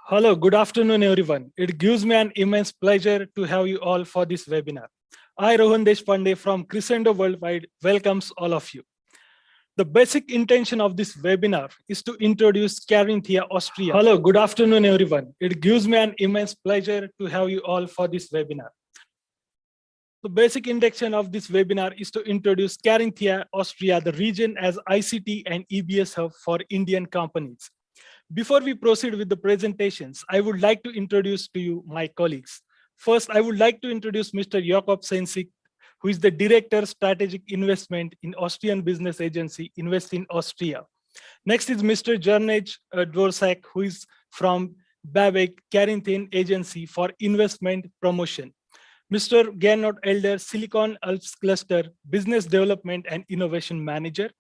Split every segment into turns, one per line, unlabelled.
Hello, good afternoon, everyone. It gives me an immense pleasure to have you all for this webinar. I, Rohan Deshpande from Crescendo Worldwide, welcomes all of you. The basic intention of this webinar is to introduce Carinthia, Austria. Hello, good afternoon, everyone. It gives me an immense pleasure to have you all for this webinar. The basic intention of this webinar is to introduce Carinthia, Austria, the region as ICT and EBS hub for Indian companies. Before we proceed with the presentations, I would like to introduce to you my colleagues. First, I would like to introduce Mr. Jakob Sensik, who is the Director Strategic Investment in Austrian Business Agency, Invest in Austria. Next is Mr. Jernej Dvorsak, who is from BABEC, Carinthian Agency for Investment Promotion. Mr. Gernot Elder, Silicon Alps Cluster, Business Development and Innovation Manager.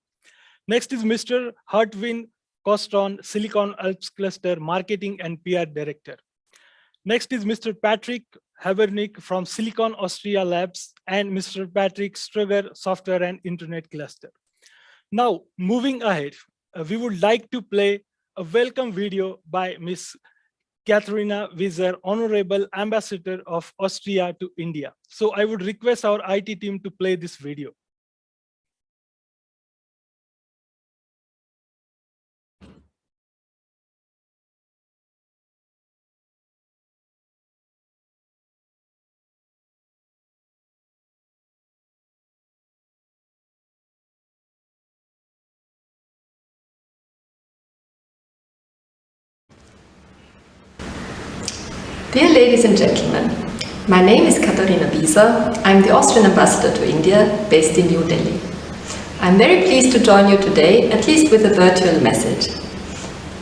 Next is Mr. Hartwin Kostron, Silicon Alps Cluster Marketing and PR Director. Next is Mr. Patrick Habernick from Silicon Austria Labs and Mr. Patrick Struger, Software and Internet Cluster. Now, moving ahead, we would like to play a welcome video by Ms. Katharina Wieser, Honorable Ambassador of Austria to India. So I would request our IT team to play this video.
Dear ladies and gentlemen, my name is Katharina Wieser. I'm the Austrian ambassador to India, based in New Delhi. I'm very pleased to join you today, at least with a virtual message.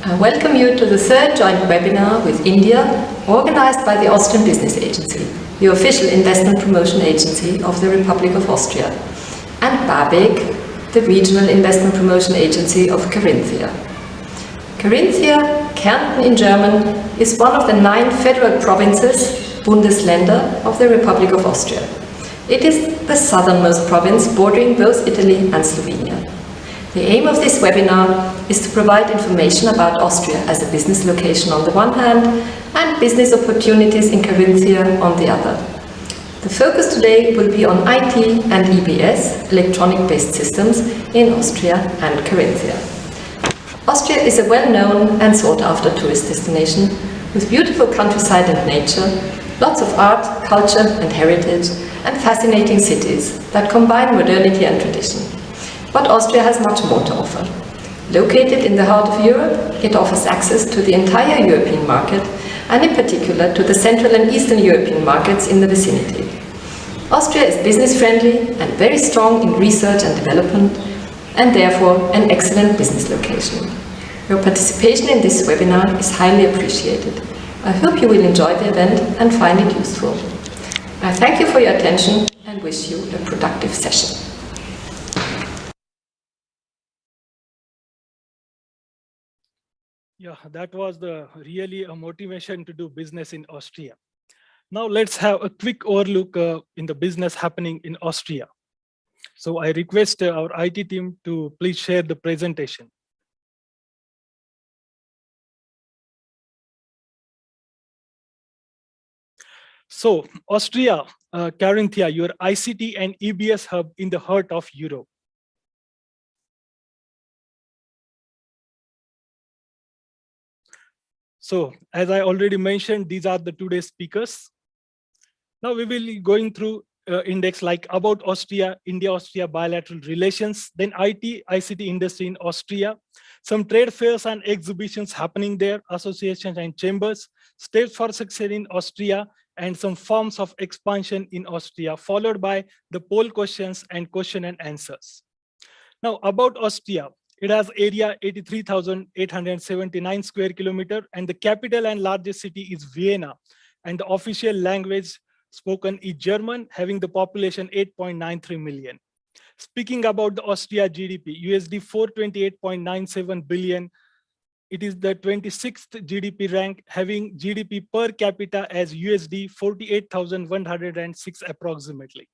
I welcome you to the third joint webinar with India, organized by the Austrian Business Agency, the official investment promotion agency of the Republic of Austria, and BABEC, the regional investment promotion agency of Carinthia. Carinthia, Kärnten in German, is one of the 9 federal provinces, Bundesländer, of the Republic of Austria. It is the southernmost province bordering both Italy and Slovenia. The aim of this webinar is to provide information about Austria as a business location on the one hand and business opportunities in Carinthia on the other. The focus today will be on IT and EBS, electronic-based systems, in Austria and Carinthia. Austria is a well-known and sought-after tourist destination with beautiful countryside and nature, lots of art, culture and heritage, and fascinating cities that combine modernity and tradition. But Austria has much more to offer. Located in the heart of Europe, it offers access to the entire European market, and in particular to the Central and Eastern European markets in the vicinity. Austria is business-friendly and very strong in research and development, and therefore an excellent business location. Your participation in this webinar is highly appreciated. I hope you will enjoy the event and find it useful. I thank you for your attention and wish you a productive session.
Yeah, that was really a motivation to do business in Austria. Now let's have a quick overlook in the business happening in Austria. So I request our IT team to please share the presentation. So Austria, Carinthia, your ICT and EBS hub in the heart of Europe. So as I already mentioned, these are the today's speakers. Now we will be going through index like about Austria, India-Austria bilateral relations, then IT, ICT industry in Austria, some trade fairs and exhibitions happening there, associations and chambers, steps for success in Austria, and some forms of expansion in Austria, followed by the poll questions and question and answers. Now about Austria, it has area 83,879 square kilometer, and the capital and largest city is Vienna, and the official language spoken is German, having the population 8.93 million. Speaking about the Austria GDP, USD 428.97 billion. It is the 26th GDP rank, having GDP per capita as USD 48,106 approximately.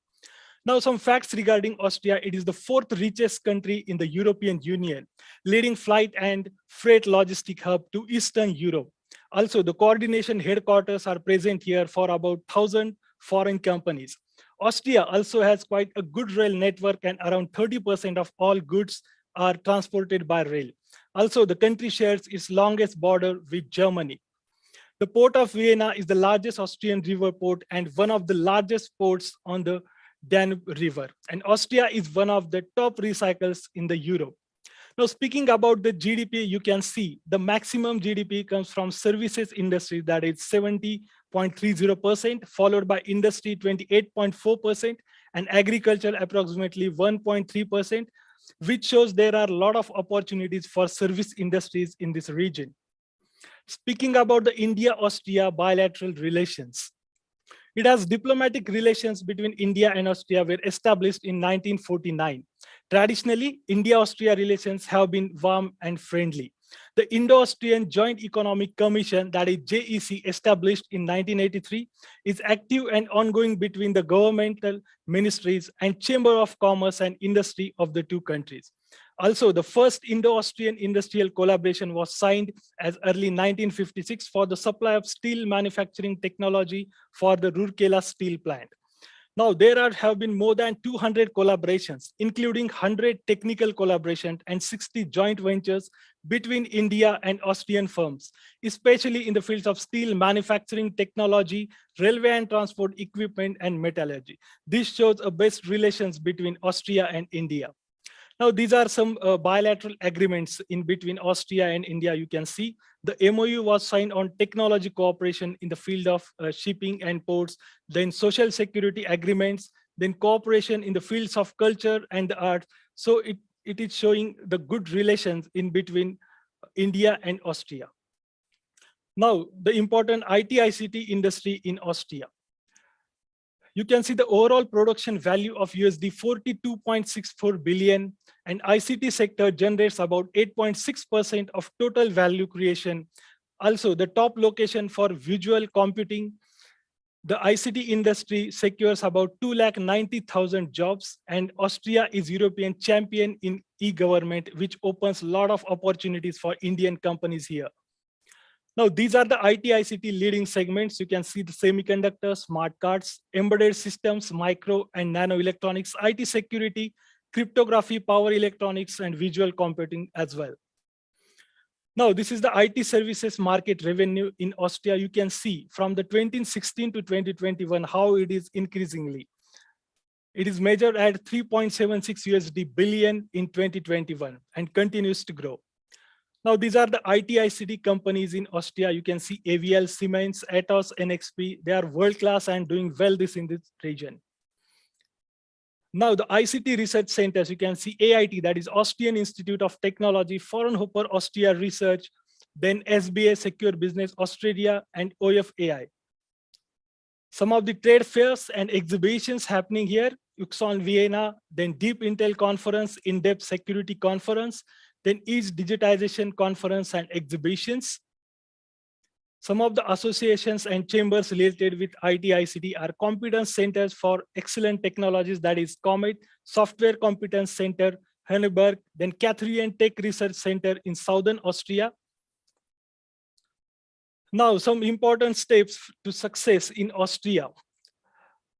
Now some facts regarding Austria. It is the 4th richest country in the European Union, leading flight and freight logistic hub to Eastern Europe. Also, the coordination headquarters are present here for about 1,000 foreign companies. Austria also has quite a good rail network, and around 30% of all goods are transported by rail. Also, the country shares its longest border with Germany. The port of Vienna is the largest Austrian river port and one of the largest ports on the Danube River. And Austria is one of the top recyclers in the Europe. Now, speaking about the GDP, you can see the maximum GDP comes from services industry, that is 70.30%, followed by industry 28.4%, and agriculture approximately 1.3%, which shows there are a lot of opportunities for service industries in this region. Speaking about the India-Austria bilateral relations, it has diplomatic relations between India and Austria were established in 1949. Traditionally, India-Austria relations have been warm and friendly. The Indo-Austrian Joint Economic Commission, that is JEC, established in 1983, is active and ongoing between the governmental ministries and Chamber of Commerce and Industry of the two countries. Also, the first Indo-Austrian industrial collaboration was signed as early 1956 for the supply of steel manufacturing technology for the Rourkela steel plant. Now, there have been more than 200 collaborations, including 100 technical collaborations and 60 joint ventures between India and Austrian firms, especially in the fields of steel manufacturing technology, railway and transport equipment, and metallurgy. This shows a best relations between Austria and India. Now, these are some bilateral agreements in between Austria and India. You can see the MOU was signed on technology cooperation in the field of shipping and ports, then social security agreements, then cooperation in the fields of culture and the arts. So it is showing the good relations in between India and Austria. Now, the important IT-ICT industry in Austria. You can see the overall production value of USD 42.64 billion, and ICT sector generates about 8.6% of total value creation. Also, the top location for visual computing, the ICT industry secures about 290,000 jobs, and Austria is European champion in e-government, which opens a lot of opportunities for Indian companies here. Now, these are the IT-ICT leading segments. You can see the semiconductors, smart cards, embedded systems, micro and nano electronics, IT security, cryptography, power electronics, and visual computing as well. Now, this is the IT services market revenue in Austria. You can see from the 2016 to 2021 how it is increasingly. It is measured at 3.76 USD billion in 2021 and continues to grow. Now, these are the IT-ICT companies in Austria. You can see AVL, Siemens, Atos, NXP. They are world-class and doing well in this region. Now, the ICT Research Centers, you can see AIT, that is Austrian Institute of Technology, Fraunhofer Austria Research, then SBA Secure Business Australia, and OFAI. Some of the trade fairs and exhibitions happening here, Uxon Vienna, then Deep Intel Conference, In-Depth Security Conference, then each digitization conference and exhibitions. Some of the associations and chambers related with IT-ICT are competence centers for excellent technologies, that is Comet, Software Competence Center, Henneberg, then Carinthia Tech Research Center in Southern Austria. Now, some important steps to success in Austria.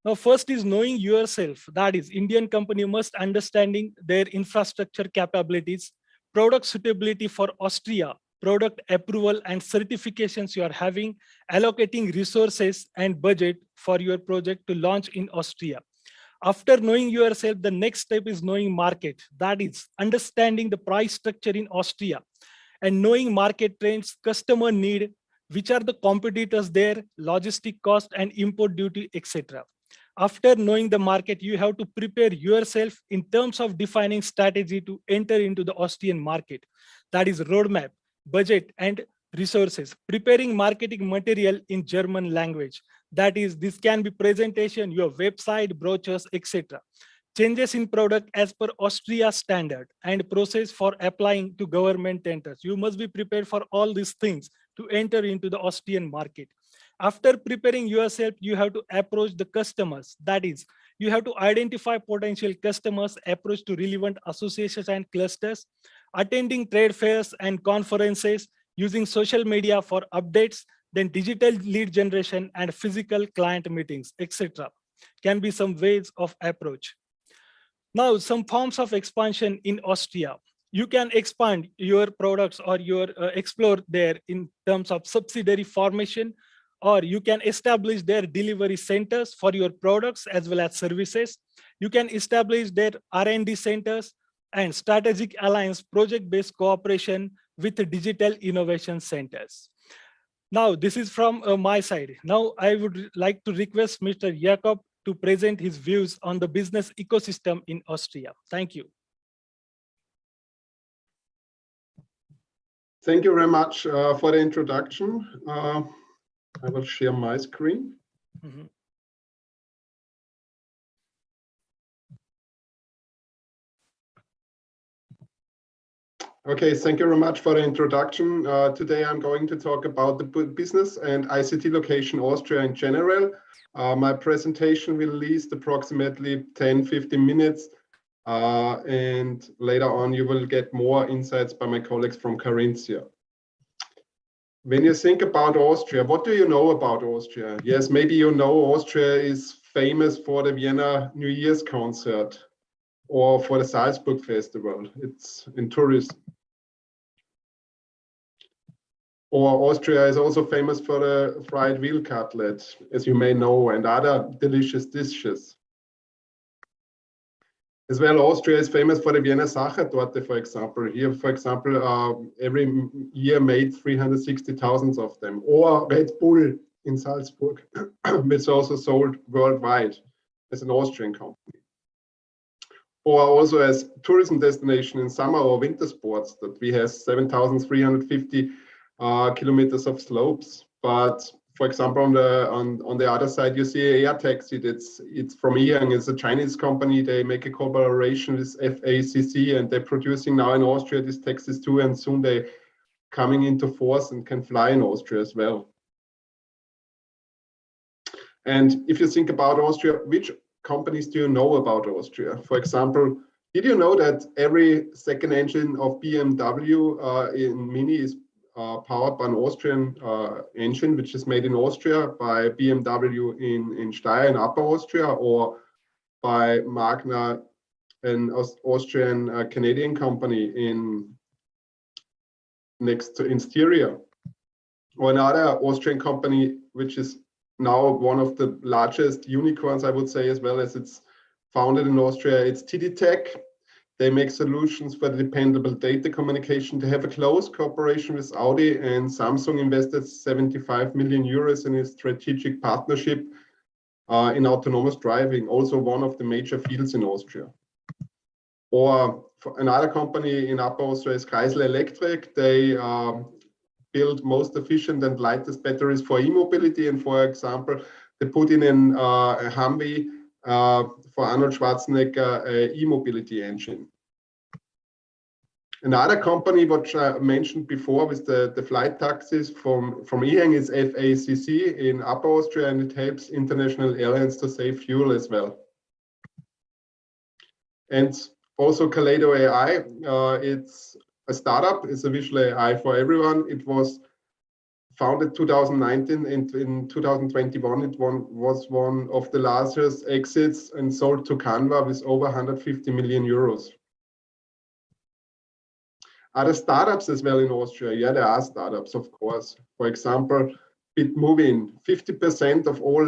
Now, first is knowing yourself. That is, Indian company must understanding their infrastructure capabilities, product suitability for Austria, product approval and certifications you are having, allocating resources and budget for your project to launch in Austria. After knowing yourself, the next step is knowing market. That is understanding the price structure in Austria and knowing market trends, customer need, which are the competitors there, logistic cost and import duty, etc. After knowing the market, you have to prepare yourself in terms of defining strategy to enter into the Austrian market. That is roadmap, budget, and resources. Preparing marketing material in German language. That is, this can be presentation, your website, brochures, etc. Changes in product as per Austria standard and process for applying to government tenders. You must be prepared for all these things to enter into the Austrian market. After preparing yourself, you have to approach the customers. That is, you have to identify potential customers, approach to relevant associations and clusters, attending trade fairs and conferences, using social media for updates, then digital lead generation and physical client meetings, etc. can be some ways of approach. Now, some forms of expansion in Austria. You can expand your products or your explore there in terms of subsidiary formation, or you can establish their delivery centers for your products as well as services. You can establish their R&D centers and strategic alliance project-based cooperation with the digital innovation centers. Now, this is from my side. Now, I would like to request Mr. Jakob to present his views on the business ecosystem in Austria. Thank you.
Thank you very much for the introduction. I will share my screen.
Mm-hmm.
Okay, thank you very much for the introduction. Today I'm going to talk about the business and ICT location Austria in general. My presentation will last approximately 10-15 minutes, and later on you will get more insights by my colleagues from Carinthia. When you think about Austria, what do you know about Austria? Yes, maybe you know Austria is famous for the Vienna New Year's concert or for the Salzburg Festival. It's in tourism. Or Austria is also famous for the fried veal cutlet, as you may know, and other delicious dishes. As well, Austria is famous for the Vienna Sachertorte, for example. Here, for example, every year made 360,000 of them. Or Red Bull in Salzburg, which is also sold worldwide as an Austrian company. Or also as tourism destination in summer or winter sports, that we have 7,350 kilometers of slopes. But for example, on the other side, you see a air taxi. It's from Ict. It's a Chinese company. They make a collaboration with FACC, and they're producing now in Austria these taxis too. And soon they coming into force and can fly in Austria as well. And if you think about Austria, which companies do you know about Austria? For example, did you know that every second engine of BMW in Mini is powered by an Austrian engine, which is made in Austria by BMW in Steyr in Upper Austria, or by Magna, an Austrian Canadian company next to Styria, or another Austrian company, which is now one of the largest unicorns, I would say, as well as it's founded in Austria. It's TD-Tech. They make solutions for dependable data communication. They have a close cooperation with Audi, and Samsung invested 75 million euros in a strategic partnership in autonomous driving, also one of the major fields in Austria. Or for another company in Upper Austria is Kreisel Electric. They build most efficient and lightest batteries for e-mobility, and for example, they put in a Humvee for Arnold Schwarzenegger e-mobility engine. Another company which I mentioned before with the flight taxis from Ict is FACC in Upper Austria, and it helps international airlines to save fuel as well. And also Kaleido AI, it's a startup, it's a visual AI for everyone. It was founded 2019, and in 2021 it was one of the largest exits and sold to Canva with over 150 million euros. Other startups as well in Austria? Yeah, there are startups, of course. For example, Bitmovin. 50% of all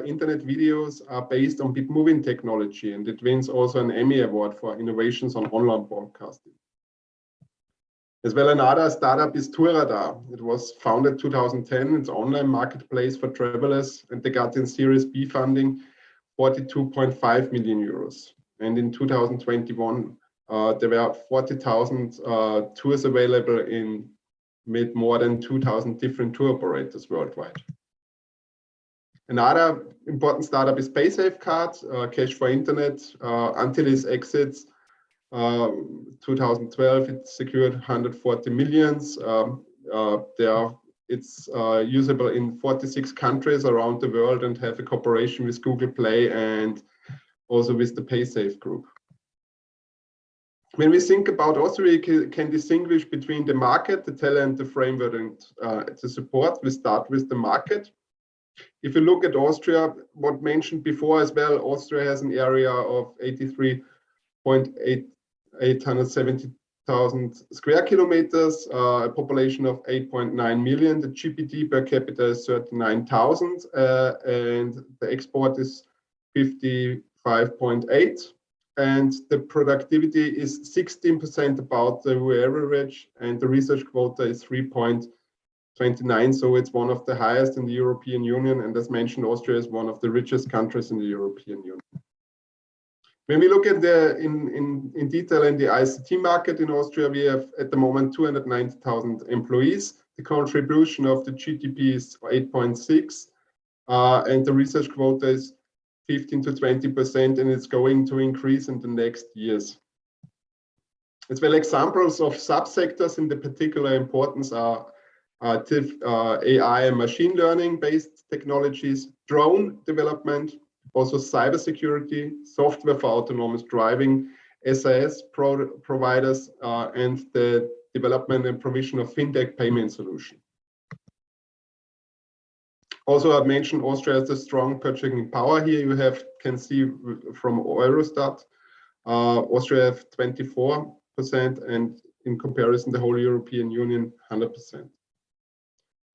internet videos are based on Bitmovin technology, and it wins also an Emmy Award for innovations on online broadcasting. As well, another startup is Touradar. It was founded 2010. It's an online marketplace for travelers, and they got in Series B funding 42.5 million euros. And in 2021, there were 40,000 tours available with more than 2,000 different tour operators worldwide. Another important startup is PaySafeCard, Cash for Internet. Until its exits, 2012, it secured 140 millions. It's usable in 46 countries around the world and have a cooperation with Google Play and also with the PaySafe group. When we think about Austria, we can distinguish between the market, the talent, the framework, and the support. We start with the market. If you look at Austria, what mentioned before as well, Austria has an area of 83,870,000 square kilometers, a population of 8.9 million. The GDP per capita is 39,000, and the export is 55.8. And the productivity is 16% above the EU average, and the research quota is 3.29. So it's one of the highest in the European Union. And as mentioned, Austria is one of the richest countries in the European Union. When we look at in detail in the ICT market in Austria, we have at the moment 290,000 employees. The contribution of the GDP is 8.6, and the research quota is 15 to 20%, and it's going to increase in the next years. As well, examples of subsectors in the particular importance are AI and machine learning based technologies, drone development, also cybersecurity, software for autonomous driving, SaaS providers, and the development and provision of fintech payment solution. Also, I've mentioned Austria has a strong purchasing power here. You can see from Eurostat, Austria has 24%, and in comparison, the whole European Union, 100%.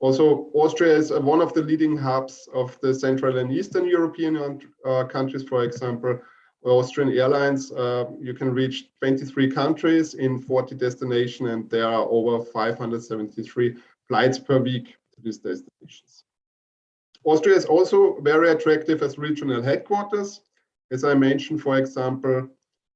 Also, Austria is one of the leading hubs of the Central and Eastern European countries. For example, Austrian Airlines, you can reach 23 countries in 40 destinations, and there are over 573 flights per week to these destinations. Austria is also very attractive as regional headquarters. As I mentioned, for example,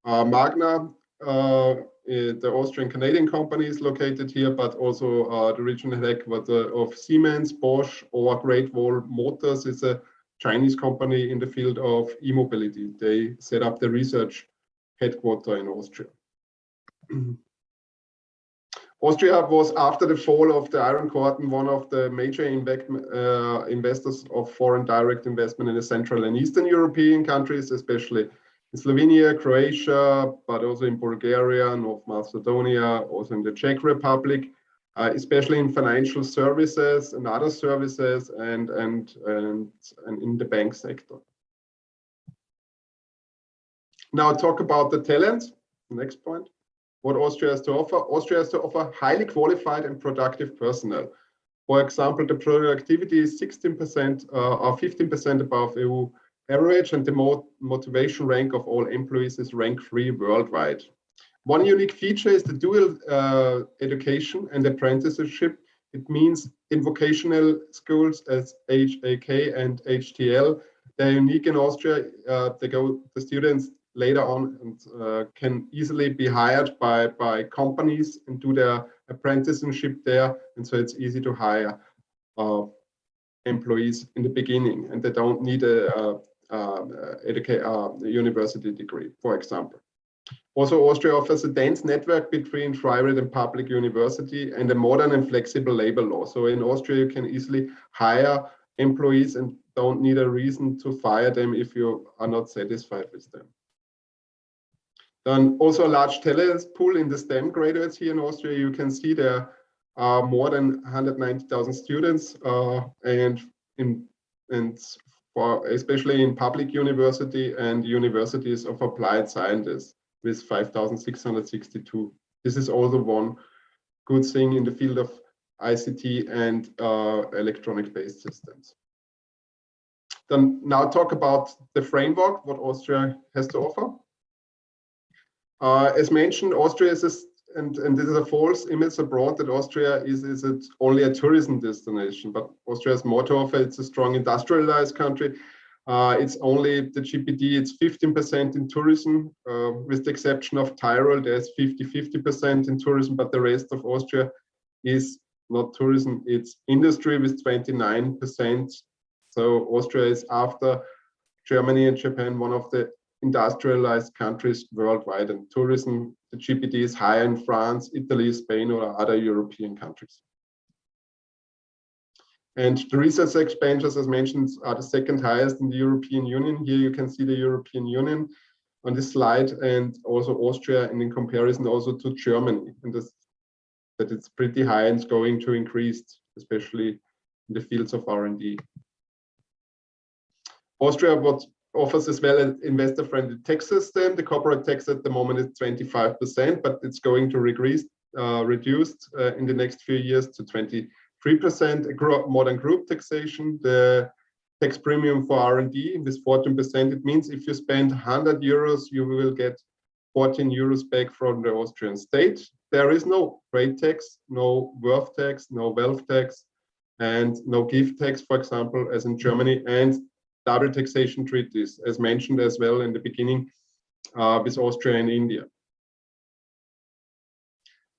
Magna, the Austrian Canadian company is located here, but also the regional headquarters of Siemens, Bosch, or Great Wall Motors is a Chinese company in the field of e-mobility. They set up the research headquarters in Austria. Austria was, after the fall of the Iron Curtain, one of the major investors of foreign direct investment in the Central and Eastern European countries, especially in Slovenia, Croatia, but also in Bulgaria, North Macedonia, also in the Czech Republic, especially in financial services and other services, and in the bank sector. Now talk about the talent. Next point. What Austria has to offer. Austria has to offer highly qualified and productive personnel. For example, the productivity is 16% or 15% above EU average, and the motivation rank of all employees is rank 3 worldwide. One unique feature is the dual education and apprenticeship. It means in vocational schools as HAK and HTL. They're unique in Austria. The students later on and can easily be hired by companies and do their apprenticeship there. And so it's easy to hire employees in the beginning, and they don't need a university degree, for example. Also, Austria offers a dense network between private and public university and a modern and flexible labor law. So in Austria, you can easily hire employees and don't need a reason to fire them if you are not satisfied with them. Then also a large talent pool in the STEM graduates here in Austria. You can see there are more than 190,000 students, especially in public university and universities of applied sciences with 5,662. This is also one good thing in the field of ICT and electronic-based systems. Then now talk about the framework, what Austria has to offer. As mentioned, Austria is, and this is a false image abroad that Austria is only a tourism destination, but Austria has more to offer. It's a strong industrialized country. It's only the GDP, it's 15% in tourism, with the exception of Tyrol, there's 50% in tourism, but the rest of Austria is not tourism, it's industry with 29%. So Austria is, after Germany and Japan, one of the industrialized countries worldwide, and tourism, the GDP is higher in France, Italy, Spain, or other European countries. And the research expenditures, as mentioned, are the second highest in the European Union. Here you can see the European Union. on this slide, and also Austria, and in comparison also to Germany, and that it's pretty high and it's going to increase, especially in the fields of R&D. Austria offers as well an investor-friendly tax system. The corporate tax at the moment is 25%, but it's going to reduced in the next few years to 23%. Modern group taxation, the tax premium for R&D is 14%. It means if you spend 100 euros, you will get 14 euros back from the Austrian state. There is no trade tax, no worth tax, no wealth tax, and no gift tax, for example, as in Germany, and double taxation treaties, as mentioned as well in the beginning, with Austria and India.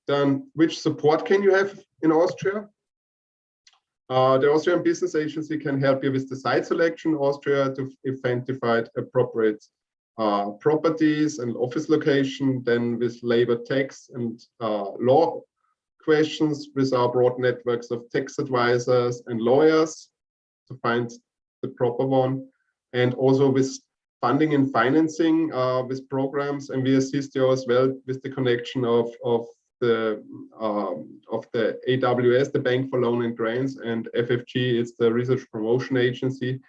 Then, which support can you have in Austria? The Austrian Business Agency can help you with the site selection in Austria to identify appropriate properties and office location, then with labor tax and law questions with our broad networks of tax advisors and lawyers to find the proper one, and also with funding and financing with programs, and we assist you as well with the connection of the AWS, the Bank for Loan and Grants, and FFG is the Research Promotion Agency.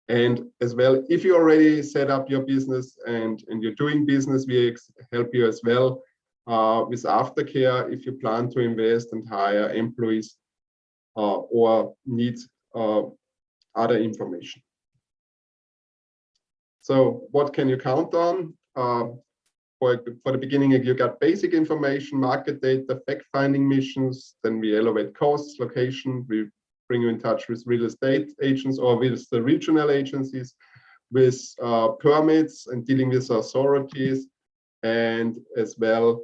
And as well, if you already set up your business and you're doing business, we help you as well with aftercare if you plan to invest and hire employees or need other information. So what can you count on? For the beginning, you got basic information, market data, fact-finding missions, then we elevate costs, location, we bring you in touch with real estate agents or with the regional agencies, with permits and dealing with authorities, and as well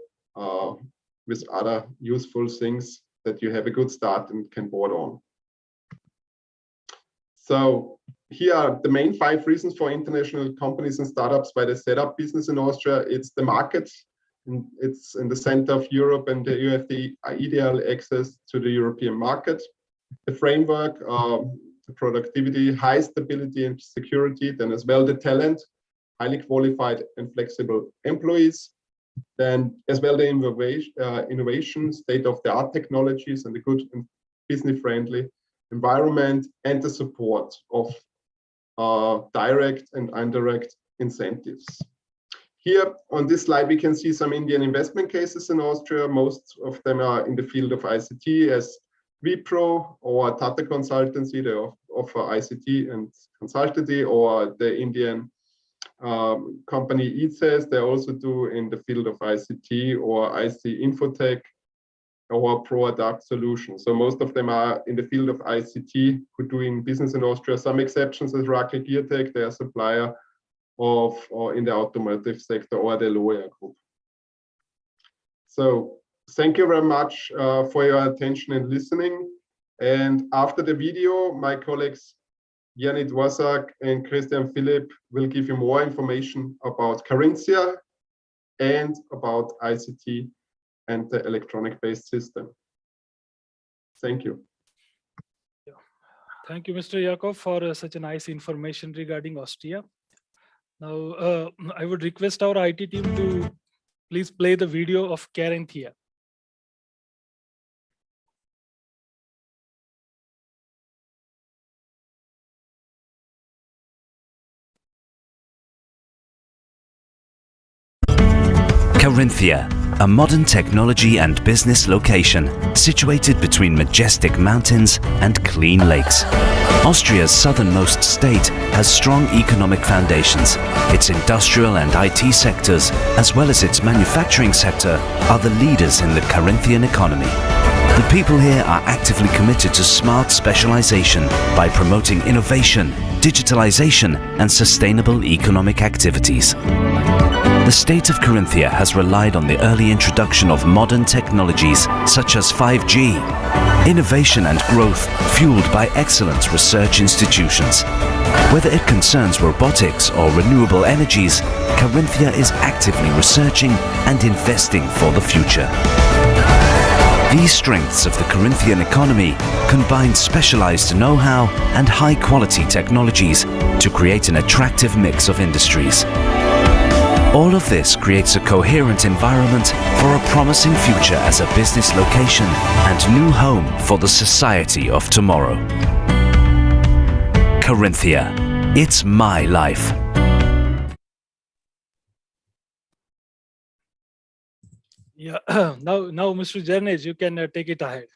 with other useful things that you have a good start and can board on. So here are the main 5 reasons for international companies and startups why they set up business in Austria. It's the market, and it's in the center of Europe, and you have the ideal access to the European market. The framework, the productivity, high stability and security, then as well the talent, highly qualified and flexible employees, then as well the innovation, state-of-the-art technologies, and a good and business-friendly environment, and the support of direct and indirect incentives. Here on this slide, we can see some Indian investment cases in Austria. Most of them are in the field of ICT, as Wipro or Tata Consultancy, they offer ICT and consultancy, or the Indian company Ict, they also do in the field of ICT or IC Infotech or product solutions. So most of them are in the field of ICT who are doing business in Austria. Some exceptions is Rakel Geartech, they are supplier of or in the automotive sector, or the Loya Group. So thank you very much for your attention and listening. And after the video, my colleagues Janit Dvorak and Christian Philipp will give you more information about Carinthia and about ICT and the electronic-based system. Thank you.
Thank you, Mr. Yakov, for such a nice information regarding Austria. Now, I would request our IT team to please play the video of Carinthia.
Carinthia, a modern technology and business location situated between majestic mountains and clean lakes. Austria's southernmost state has strong economic foundations. Its industrial and IT sectors, as well as its manufacturing sector, are the leaders in the Carinthian economy. The people here are actively committed to smart specialization by promoting innovation, digitalization, and sustainable economic activities. The state of Carinthia has relied on the early introduction of modern technologies such as 5G, innovation and growth fueled by excellent research institutions. Whether it concerns robotics or renewable energies, Carinthia is actively researching and investing for the future. These strengths of the Carinthian economy combine specialized know-how and high-quality technologies to create an attractive mix of industries. All of this creates a coherent environment for a promising future as a business location and new home for the society of tomorrow. Carinthia, it's my life.
Yeah, now, Mr. Jernej, you can take it ahead.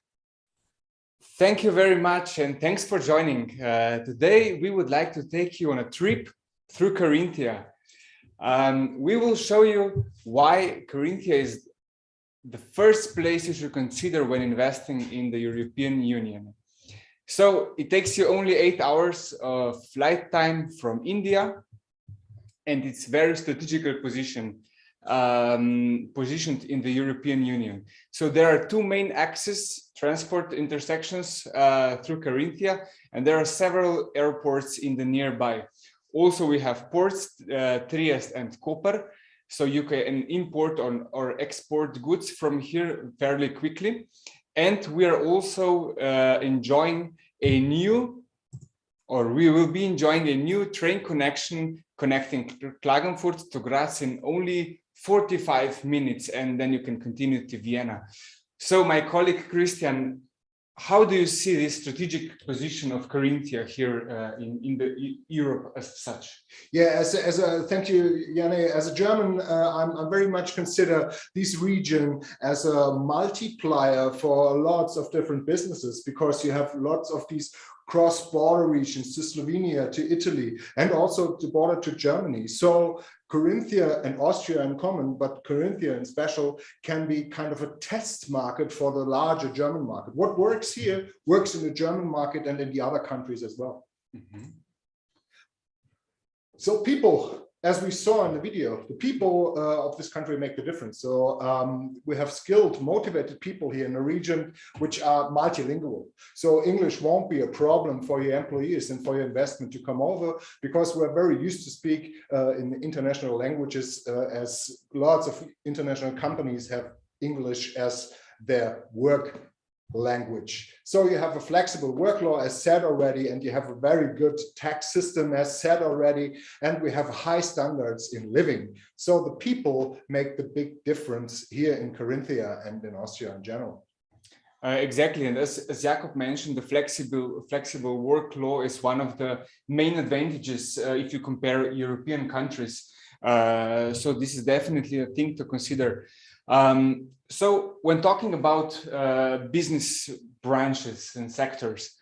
Thank you very much, and thanks for joining. Today, we would like to take you on a trip through Carinthia. We will show you why Carinthia is the first place you should consider when investing in the European Union. So it takes you only 8 hours of flight time from India, and it's very strategically positioned in the European Union. So there are two main axes, transport intersections through Carinthia, and there are several airports in the nearby. Also, we have ports, Trieste and Koper, so you can import or export goods from here fairly quickly. And we are also enjoying a new, or we will be enjoying a new train connection connecting Klagenfurt to Graz in only 45 minutes, and then you can continue to Vienna. So my colleague Christian, how do you see this strategic position of Carinthia here in the Europe as such?
Yeah, thank you, Janne. As a German, I very much consider this region as a multiplier for lots of different businesses, because you have lots of these cross-border regions to Slovenia, to Italy, and also the border to Germany. So Carinthia and Austria in common, but Carinthia in special, can be kind of a test market for the larger German market. What works here works in the German market and in the other countries as well. Mm-hmm. So people, as we saw in the video, the people of this country make the difference. So we have skilled, motivated people here in a region which are multilingual. So English won't be a problem for your employees and for your investment to come over, because we're very used to speak in international languages, as lots of international companies have English as their work language. So you have a flexible work law, as said already, and you have a very good tax system, as said already, and we have high standards in living. So the people make the big difference here in Carinthia and in Austria in general.
Exactly, and as Jakob mentioned, the flexible work law is one of the main advantages if you compare European countries. So this is definitely a thing to consider. So when talking about business branches and sectors,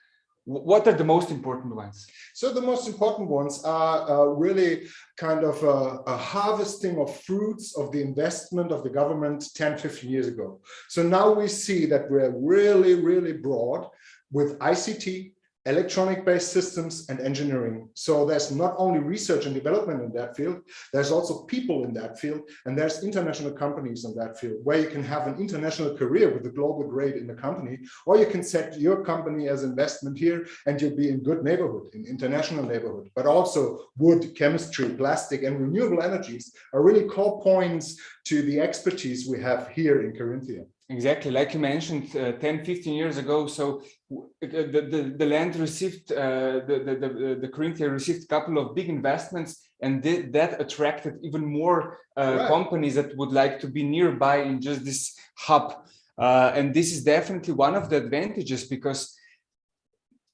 what are the most important ones?
So the most important ones are really kind of a harvesting of fruits of the investment of the government 10, 15 years ago. So now we see that we're really, really broad with ICT, electronic-based systems and engineering. So there's not only research and development in that field, there's also people in that field, and there's international companies in that field where you can have an international career with a global grade in the company, or you can set your company as investment here and you'll be in good neighborhood, in international neighborhood. But also wood, chemistry, plastic and renewable energies are really core points to the expertise we have here in Carinthia.
Exactly, like you mentioned, 10, 15 years ago, so the land received, the Carinthia received a couple of big investments, and that attracted even more companies that would like to be nearby in just this hub. And this is definitely one of the advantages, because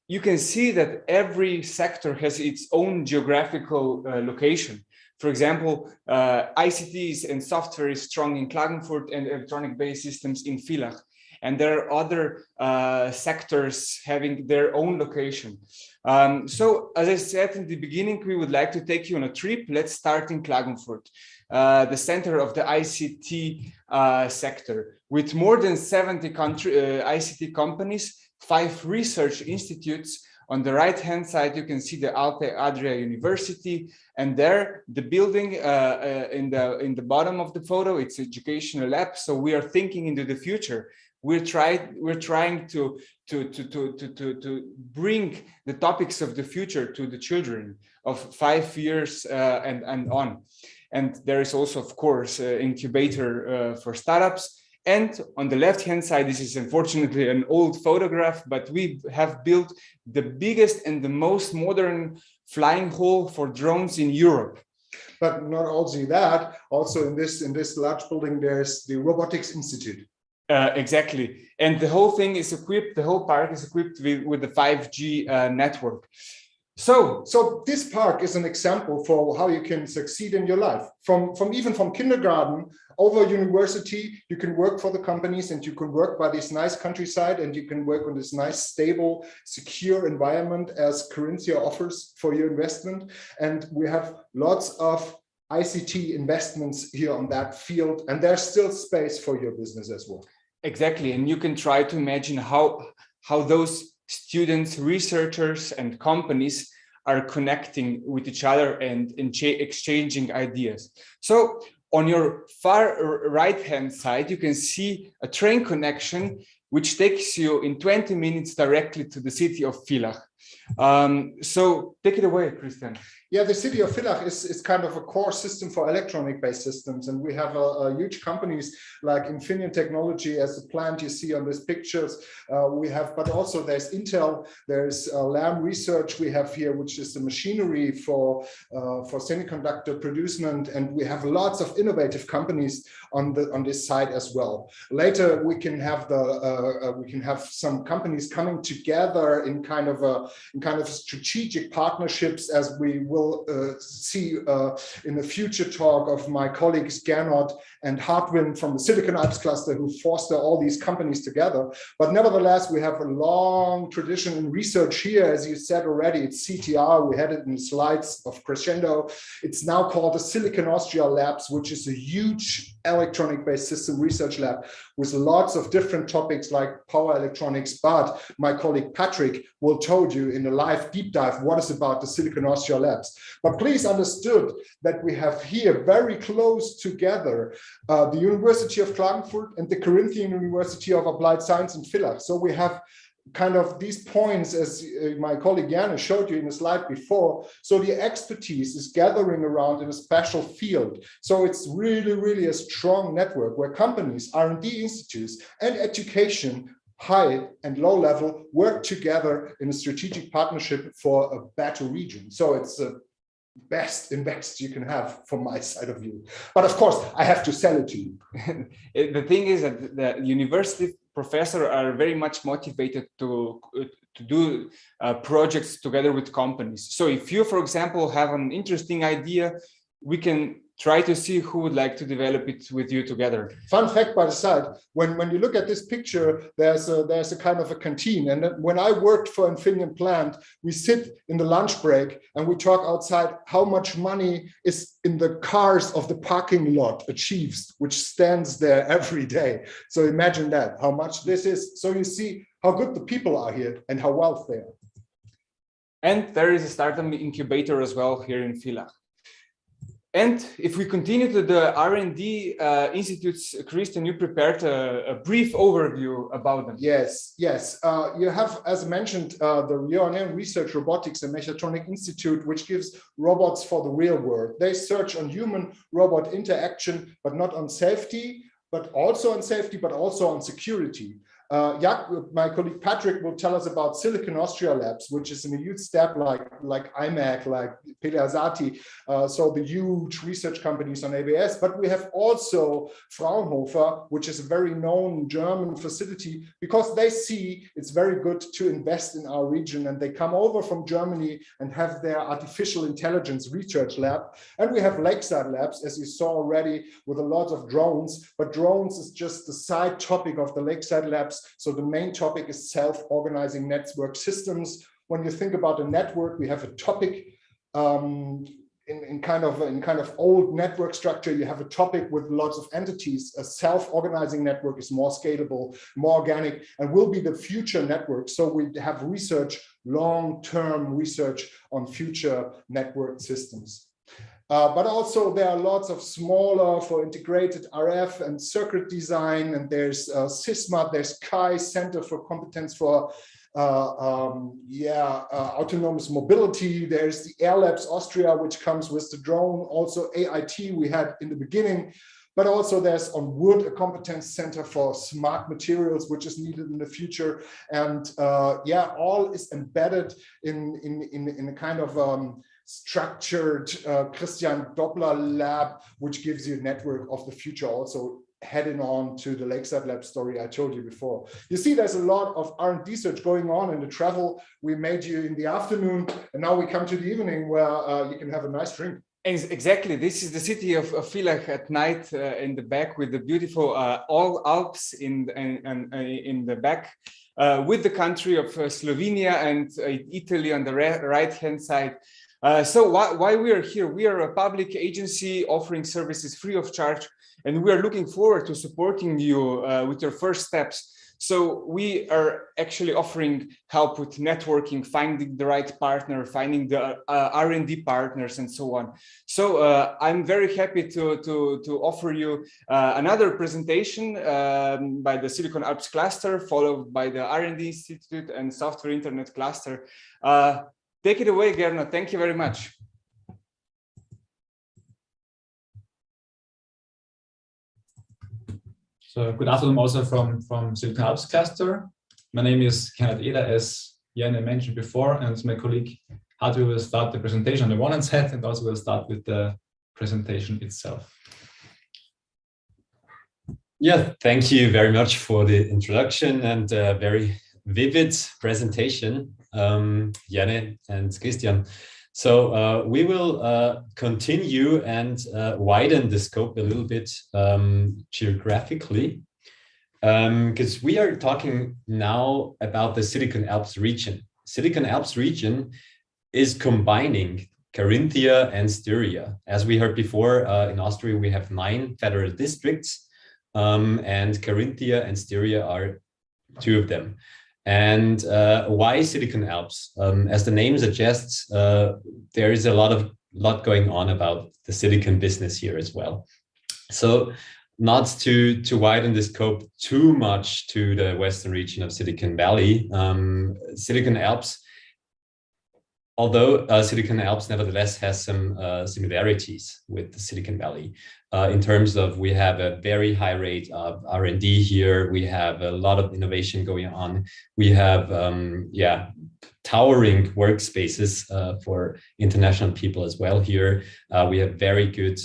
you can see that every sector has its own geographical location. For example, ICTs and software is strong in Klagenfurt and electronic-based systems in Villach. And there are other sectors having their own location. So, as I said in the beginning, we would like to take you on a trip. Let's start in Klagenfurt, the center of the ICT sector. With more than 70 ICT companies, 5 research institutes. On the right-hand side, you can see the Alta Adria University, and there, the building in the bottom of the photo, it's educational lab. So we are thinking into the future. We're trying to bring the topics of the future to the children of 5 years and on. And there is also, of course, incubator for startups. And on the left-hand side, this is unfortunately an old photograph, but we have built the biggest and the most modern flying hall for drones in Europe.
But not only that, also in this large building, there's the Robotics Institute.
Exactly. And the whole thing is equipped, the whole park is equipped with the 5G network. So
this park is an example for how you can succeed in your life. Even from kindergarten over university, you can work for the companies and you can work by this nice countryside and you can work on this nice, stable, secure environment as Carinthia offers for your investment. And we have lots of ICT investments here on that field, and there's still space for your business as well.
Exactly. And you can try to imagine how those students, researchers, and companies are connecting with each other and exchanging ideas. So on your far right-hand side, you can see a train connection which takes you in 20 minutes directly to the city of Villach. So take it away, Christian.
Yeah, the city of Villach is kind of a core system for electronic-based systems, and we have huge companies like Infineon Technology as the plant you see on these pictures. But also there's Intel, there's Lam Research we have here, which is the machinery for semiconductor producement, and we have lots of innovative companies on this side as well. Later we can have some companies coming together in kind of strategic partnerships, as we will see in the future talk of my colleagues Gernot and Hartwin from the Silicon Alps cluster, who foster all these companies together. But nevertheless, we have a long tradition in research here. As you said already, it's CTR. We had it in the slides of Crescendo. It's now called the Silicon Austria Labs, which is a huge electronic-based system research lab with lots of different topics like power electronics. But my colleague Patrick will tell you in a live deep dive what is about the Silicon Austria Labs. But please understood that we have here very close together the University of Klagenfurt and the Carinthian University of Applied Science in Villach. So we have kind of these points, as my colleague Jana showed you in the slide before. So the expertise is gathering around in a special field. So it's really, really a strong network where companies, R&D institutes, and education, high and low level, work together in a strategic partnership for a better region. So it's a best invest you can have from my side of view. But of course, I have to sell it to you.
The thing is that the university professors are very much motivated to do projects together with companies. So if you, for example, have an interesting idea, we can try to see who would like to develop it with you together.
Fun fact by the side, when you look at this picture, there's a kind of a canteen. And when I worked for Infineon plant, we sit in the lunch break and we talk outside how much money is in the cars of the parking lot achieves, which stands there every day. So imagine that, how much this is. So you see how good the people are here and how wealthy they are.
And there is a startup incubator as well here in Villach. And if we continue to the R&D institutes, Christian, you prepared a brief overview about them.
Yes. You have, as mentioned, the Ict Research Robotics and Mechatronic Institute, which gives robots for the real world. They search on human-robot interaction, but not on safety, but also on security. My colleague Patrick will tell us about Silicon Austria Labs, which is in a huge step like IMAC, like Peleazati, so the huge research companies on EBS. But we have also Fraunhofer, which is a very known German facility, because they see it's very good to invest in our region, and they come over from Germany and have their artificial intelligence research lab. And we have Lakeside Labs, as you saw already, with a lot of drones, but drones is just the side topic of the Lakeside Labs. So the main topic is self-organizing network systems. When you think about a network, we have a topic in kind of old network structure. You have a topic with lots of entities. A self-organizing network is more scalable, more organic, and will be the future network. So we have research, long-term research on future network systems. But also there are lots of smaller for integrated RF and circuit design, and there's SISMA, there's CAI, Center for Competence for autonomous mobility. There's the Air Labs Austria, which comes with the drone. Also AIT we had in the beginning, but also there's on wood a competence center for smart materials, which is needed in the future. And all is embedded in a kind of structured Christian Doppler lab, which gives you a network of the future, also heading on to the Lakeside Lab story I told you before. You see, there's a lot of R&D search going on in the travel we made you in the afternoon, and now we come to the evening where you can have a nice drink.
Exactly. This is the city of Villach at night in the back, with the beautiful all Alps in the back, with the country of Slovenia and Italy on the right-hand side. So why we are here? We are a public agency offering services free of charge, and we are looking forward to supporting you with your first steps. So we are actually offering help with networking, finding the right partner, finding the R&D partners, and so on. So I'm very happy to offer you another presentation by the Silicon Alps cluster, followed by the R&D Institute and Software Internet cluster. Take it away, Gernot. Thank you very much.
So good afternoon also from Silicon Alps cluster. My name is Kenneth Eder, as Janne mentioned before, and my colleague Hartwig will start the presentation on the one hand side, and also will start with the presentation itself.
Yeah, thank you very much for the introduction and a very vivid presentation, Janne and Christian. So we will continue and widen the scope a little bit geographically, because we are talking now about the Silicon Alps region. Silicon Alps region is combining Carinthia and Styria. As we heard before, in Austria, we have 9 federal districts, and Carinthia and Styria are 2 of them. And why Silicon Alps? As the name suggests, there is a lot going on about the silicon business here as well. So not to widen the scope too much to the western region of Silicon Valley, Silicon Alps, although Silicon Alps nevertheless has some similarities with the Silicon Valley. In terms of, we have a very high rate of R&D here. We have a lot of innovation going on. We have, towering workspaces for international people as well here. We have very good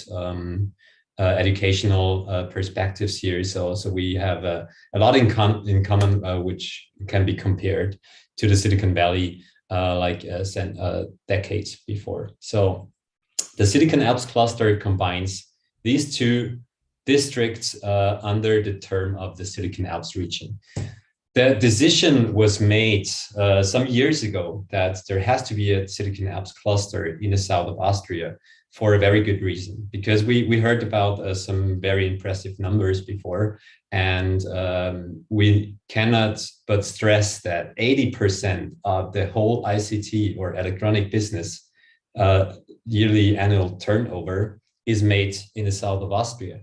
educational perspectives here. So we have a lot in common, which can be compared to the Silicon Valley decades before. So the Silicon Alps cluster combines these 2 districts under the term of the Silicon Alps region. The decision was made some years ago that there has to be a Silicon Alps cluster in the south of Austria for a very good reason, because we heard about some very impressive numbers before, and we cannot but stress that 80% of the whole ICT or electronic business yearly annual turnover is made in the south of Austria,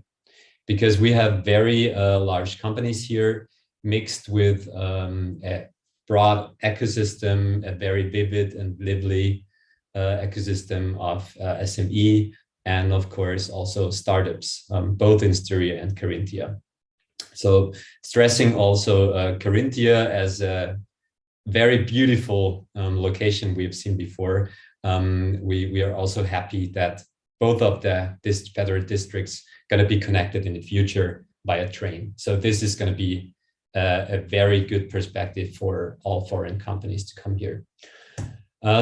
because we have very large companies here mixed with a broad ecosystem, a very vivid and lively ecosystem of SME, and of course also startups, both in Styria and Carinthia. So stressing also Carinthia as a very beautiful location we've seen before. We are also happy that both of these federal districts going to be connected in the future by a train. So this is going to be a very good perspective for all foreign companies to come here.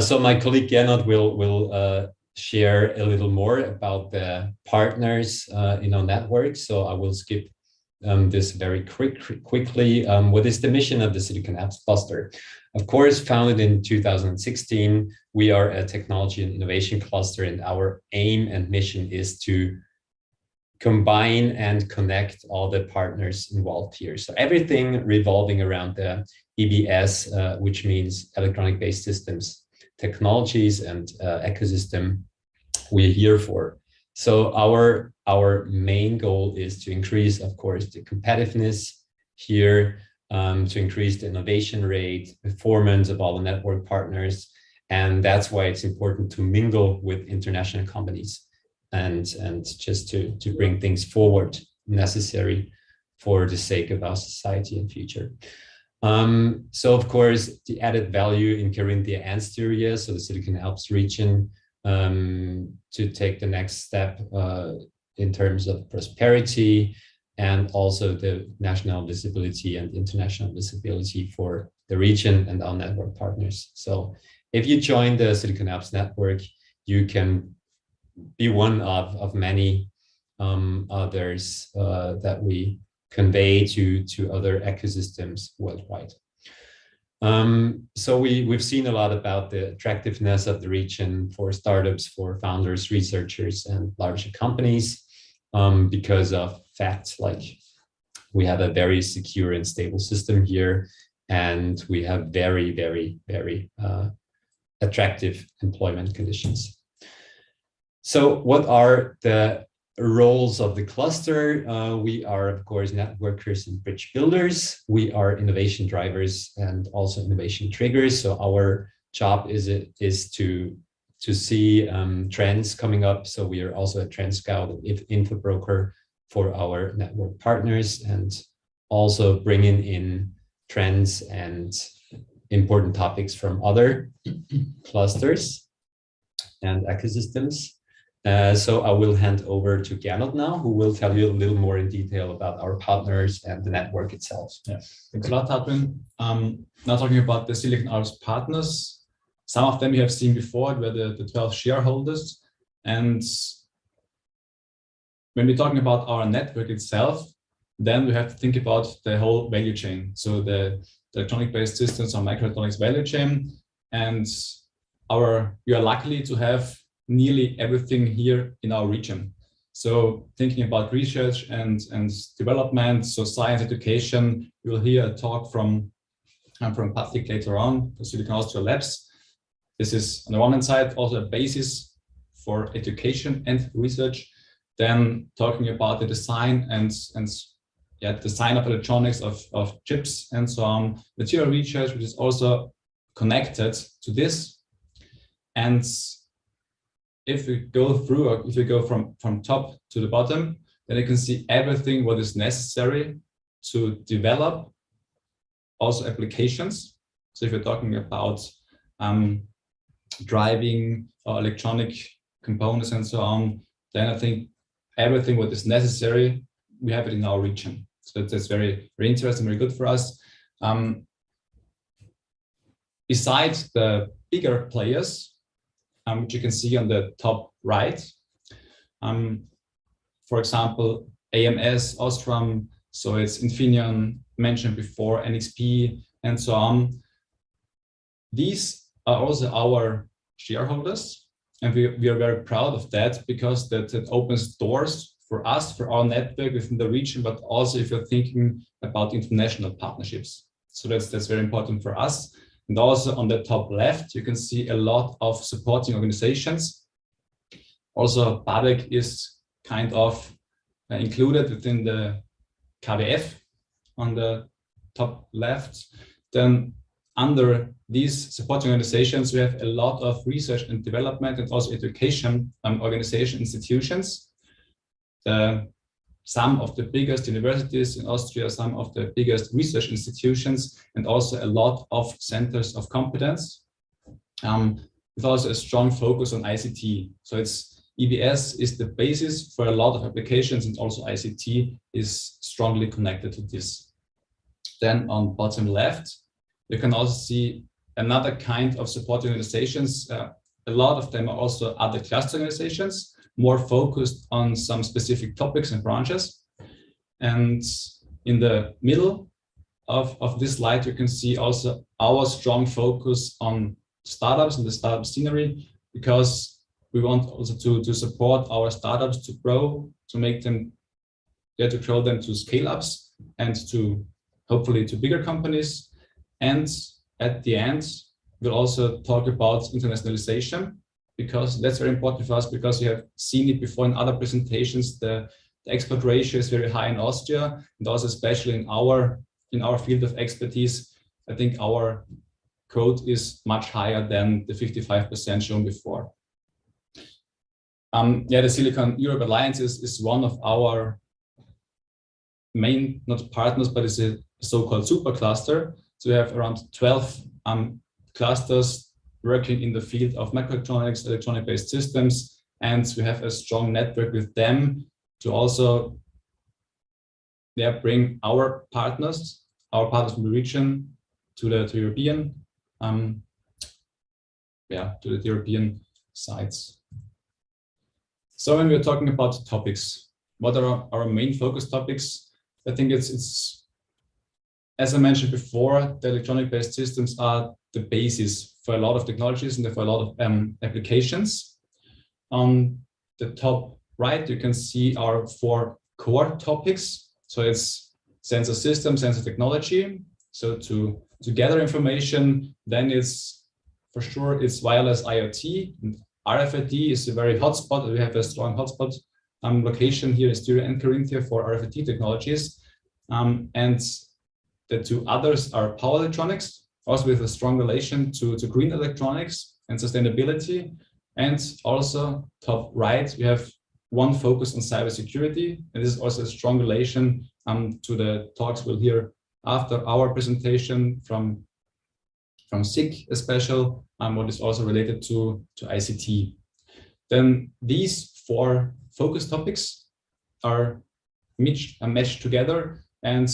So my colleague Gernot will share a little more about the partners in our network. So I will skip this very quickly. What is the mission of the Silicon Alps cluster? Of course, founded in 2016, we are a technology and innovation cluster, and our aim and mission is to combine and connect all the partners involved here. So everything revolving around the EBS, which means electronic-based systems, technologies, and ecosystem, we're here for. So our main goal is to increase, of course, the competitiveness here, to increase the innovation rate, performance of all the network partners. And that's why it's important to mingle with international companies and just to bring things forward necessary for the sake of our society and future. So of course, the added value in Carinthia and Styria, so the Silicon Alps region, to take the next step in terms of prosperity and also the national visibility and international visibility for the region and our network partners. So if you join the Silicon Alps network, you can be one of many others that we convey to other ecosystems worldwide. So we've seen a lot about the attractiveness of the region for startups, for founders, researchers, and larger companies because of facts like we have a very secure and stable system here, and we have very, very, very attractive employment conditions. So what are the roles of the cluster? We are, of course, networkers and bridge builders. We are innovation drivers and also innovation triggers. So our job is to see trends coming up. So we are also a trend scout and info broker for our network partners, and also bringing in trends and important topics from other clusters and ecosystems. So I will hand over to Gernot now, who will tell you a little more in detail about our partners and the network itself.
Yeah, thanks a lot, Hadwin. Now talking about the Silicon Alps partners, some of them you have seen before, were the 12 shareholders. And when we're talking about our network itself, then we have to think about the whole value chain. So the electronic-based systems or microelectronics value chain. And we are lucky to have nearly everything here in our region. So thinking about research and development, so science education, you will hear a talk from Patrick later on, the Silicon Austria Labs. This is on the one hand side also a basis for education and research. Then talking about the design and design of electronics, of chips and so on, material research, which is also connected to this. And if we go through, or if we go from top to the bottom, then you can see everything what is necessary to develop also applications. So if you're talking about driving or electronic components and so on, then I think everything what is necessary, we have it in our region. So that's very, very interesting, very good for us. Besides the bigger players, which you can see on the top right. For example, AMS, Ostrom, so it's Infineon, mentioned before, NXP, and so on. These are also our shareholders, and we are very proud of that, because that opens doors for us, for our network within the region, but also if you're thinking about international partnerships. So that's very important for us. And also on the top left, you can see a lot of supporting organizations. Also, BABEC is kind of included within the KWF on the top left. Then under these supporting organizations, we have a lot of research and development and also education organization institutions. Some of the biggest universities in Austria, some of the biggest research institutions, and also a lot of centers of competence, with also a strong focus on ICT. So EBS is the basis for a lot of applications, and also ICT is strongly connected to this. Then on bottom left, you can also see another kind of support organizations. A lot of them are also other cluster organizations, more focused on some specific topics and branches. And in the middle of this slide, you can see also our strong focus on startups and the startup scenery, because we want also to support our startups to grow, to make them, to grow them to scale ups and to hopefully to bigger companies. And at the end, we'll also talk about internationalization, because that's very important for us, because we have seen it before in other presentations. The export ratio is very high in Austria, and also especially in our field of expertise. I think our code is much higher than the 55% shown before. The Silicon Europe Alliance is one of our main, not partners, but it's a so-called super cluster. So we have around 12 clusters working in the field of microelectronics, electronic-based systems, and we have a strong network with them to also bring our partners from the region to the European to the European sites. So when we're talking about topics, what are our main focus topics? I think it's as I mentioned before, the electronic-based systems are the basis for a lot of technologies and for a lot of applications. On the top right, you can see our 4 core topics. So it's sensor system, sensor technology. So to gather information, then it's for sure it's wireless IoT. And RFID is a very hotspot. We have a strong hotspot location here in Styria and Carinthia for RFID technologies. And the 2 others are power electronics, also with a strong relation to green electronics and sustainability. And also top right, we have one focus on cybersecurity. And this is also a strong relation to the talks we'll hear after our presentation from SIG, especially, what is also related to ICT. Then these 4 focus topics are meshed together and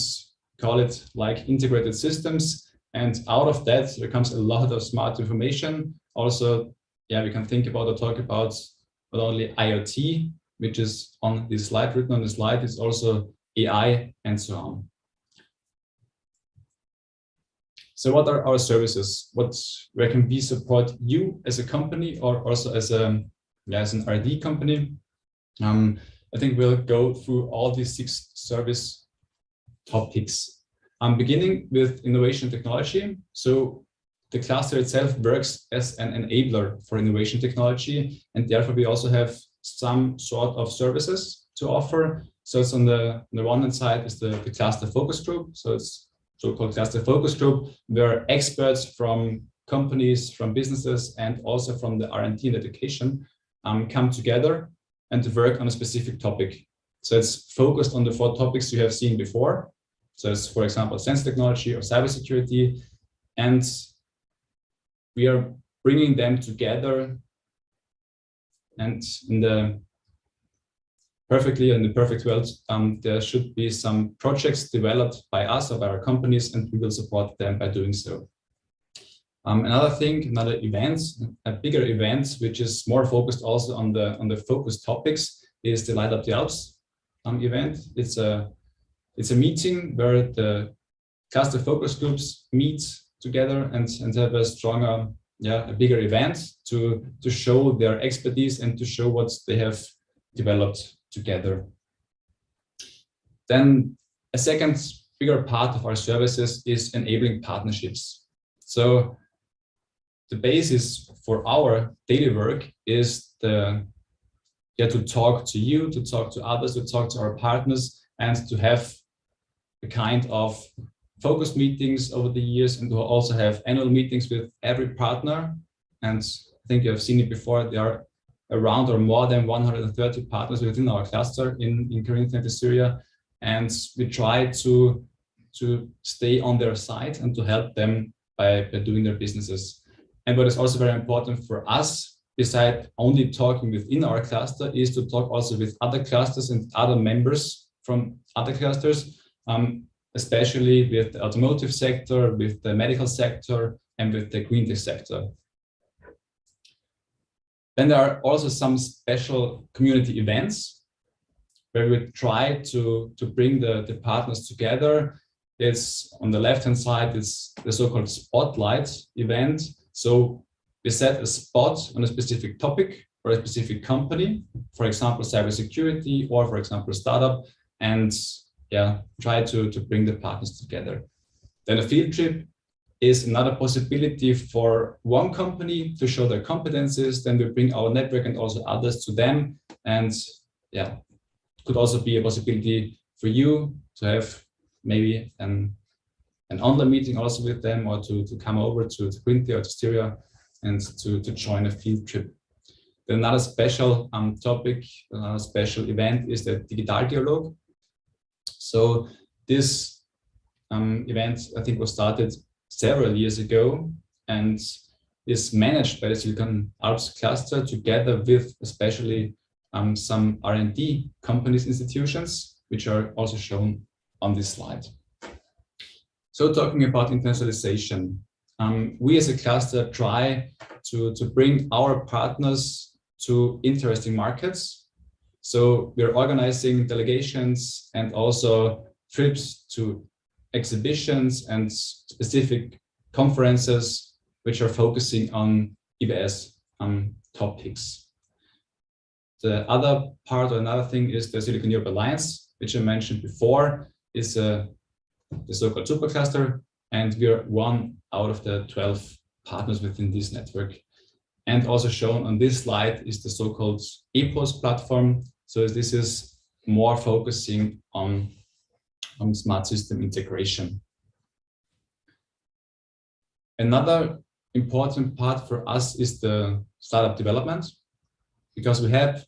call it like integrated systems. And out of that, there comes a lot of smart information. Also, we can think about or talk about not only IoT, which is on this slide, written on the slide, it's also AI and so on. So what are our services? Where can we support you as a company or also as an R&D company? I think we'll go through all these 6 service topics. I'm beginning with innovation technology. So the cluster itself works as an enabler for innovation technology, and therefore we also have some sort of services to offer. So it's on the one hand side is the cluster focus group. So it's so-called cluster focus group, where experts from companies, from businesses, and also from the R&D and education come together and to work on a specific topic. So it's focused on the 4 topics you have seen before. So it's, for example, sensor technology or cybersecurity, and we are bringing them together. And in the perfect world, there should be some projects developed by us or by our companies, and we will support them by doing so. Another event, a bigger event, which is more focused also on the focus topics, is the Light Up the Alps event. It's a meeting where the cluster focus groups meet together and have a stronger, a bigger event to show their expertise and to show what they have developed together. Then a second bigger part of our services is enabling partnerships. So the basis for our daily work is to talk to you, to talk to others, to talk to our partners, and to have a kind of focus meetings over the years, and to also have annual meetings with every partner. And I think you have seen it before, there are around or more than 130 partners within our cluster in Carinthia and Styria, and we try to stay on their side and to help them by doing their businesses. And what is also very important for us, besides only talking within our cluster, is to talk also with other clusters and other members from other clusters, especially with the automotive sector, with the medical sector, and with the green tech sector. Then there are also some special community events where we try to bring the partners together. It's on the left-hand side, it's the so-called spotlight event. So we set a spot on a specific topic or a specific company, for example, cybersecurity, or for example, a startup, and try to bring the partners together. Then a field trip is another possibility for one company to show their competences. Then we bring our network and also others to them. And could also be a possibility for you to have maybe an online meeting also with them, or to come over to Carinthia or to Styria and to join a field trip. Then another special topic, another special event is the Digital Dialogue. So this event, I think, was started several years ago, and is managed by the Silicon Alps cluster together with especially some R&D companies, institutions, which are also shown on this slide. So talking about internationalization, we as a cluster try to bring our partners to interesting markets. So we're organizing delegations and also trips to exhibitions and specific conferences which are focusing on EBS topics. The other part or another thing is the Silicon Europe Alliance, which I mentioned before, is the so-called supercluster, and we are one out of the 12 partners within this network. And also shown on this slide is the so-called EPOS platform. So this is more focusing on smart system integration. Another important part for us is the startup development, because we have,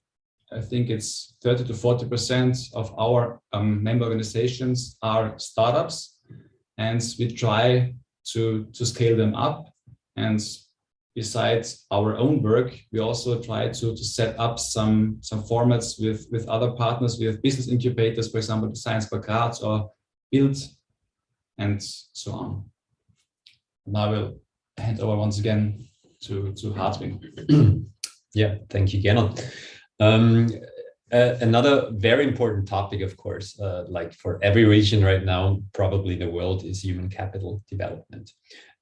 I think it's 30 to 40% of our member organizations are startups, and we try to scale them up. And besides our own work, we also try to set up some formats with other partners. We have business incubators, for example, the Science Park Graz or Build, and so on. Now I will hand over once again to Hartwin.
Yeah, thank you, Gernot. Another very important topic, of course, like for every region right now, probably in the world, is human capital development.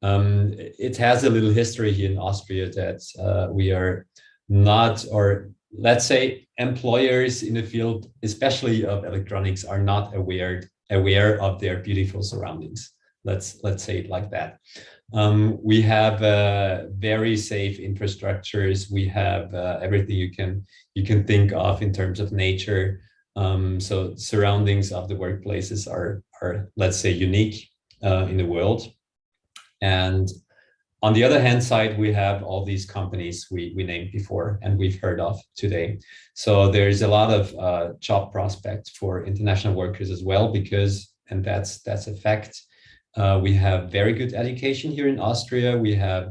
It has a little history here in Austria that we are not, or let's say employers in the field, especially of electronics, are not aware of their beautiful surroundings. Let's say it like that. We have very safe infrastructures. We have everything you can think of in terms of nature. So surroundings of the workplaces are let's say unique in the world. And on the other hand side, we have all these companies we named before and we've heard of today. So there's a lot of job prospects for international workers as well, because, and that's a fact, we have very good education here in Austria. We have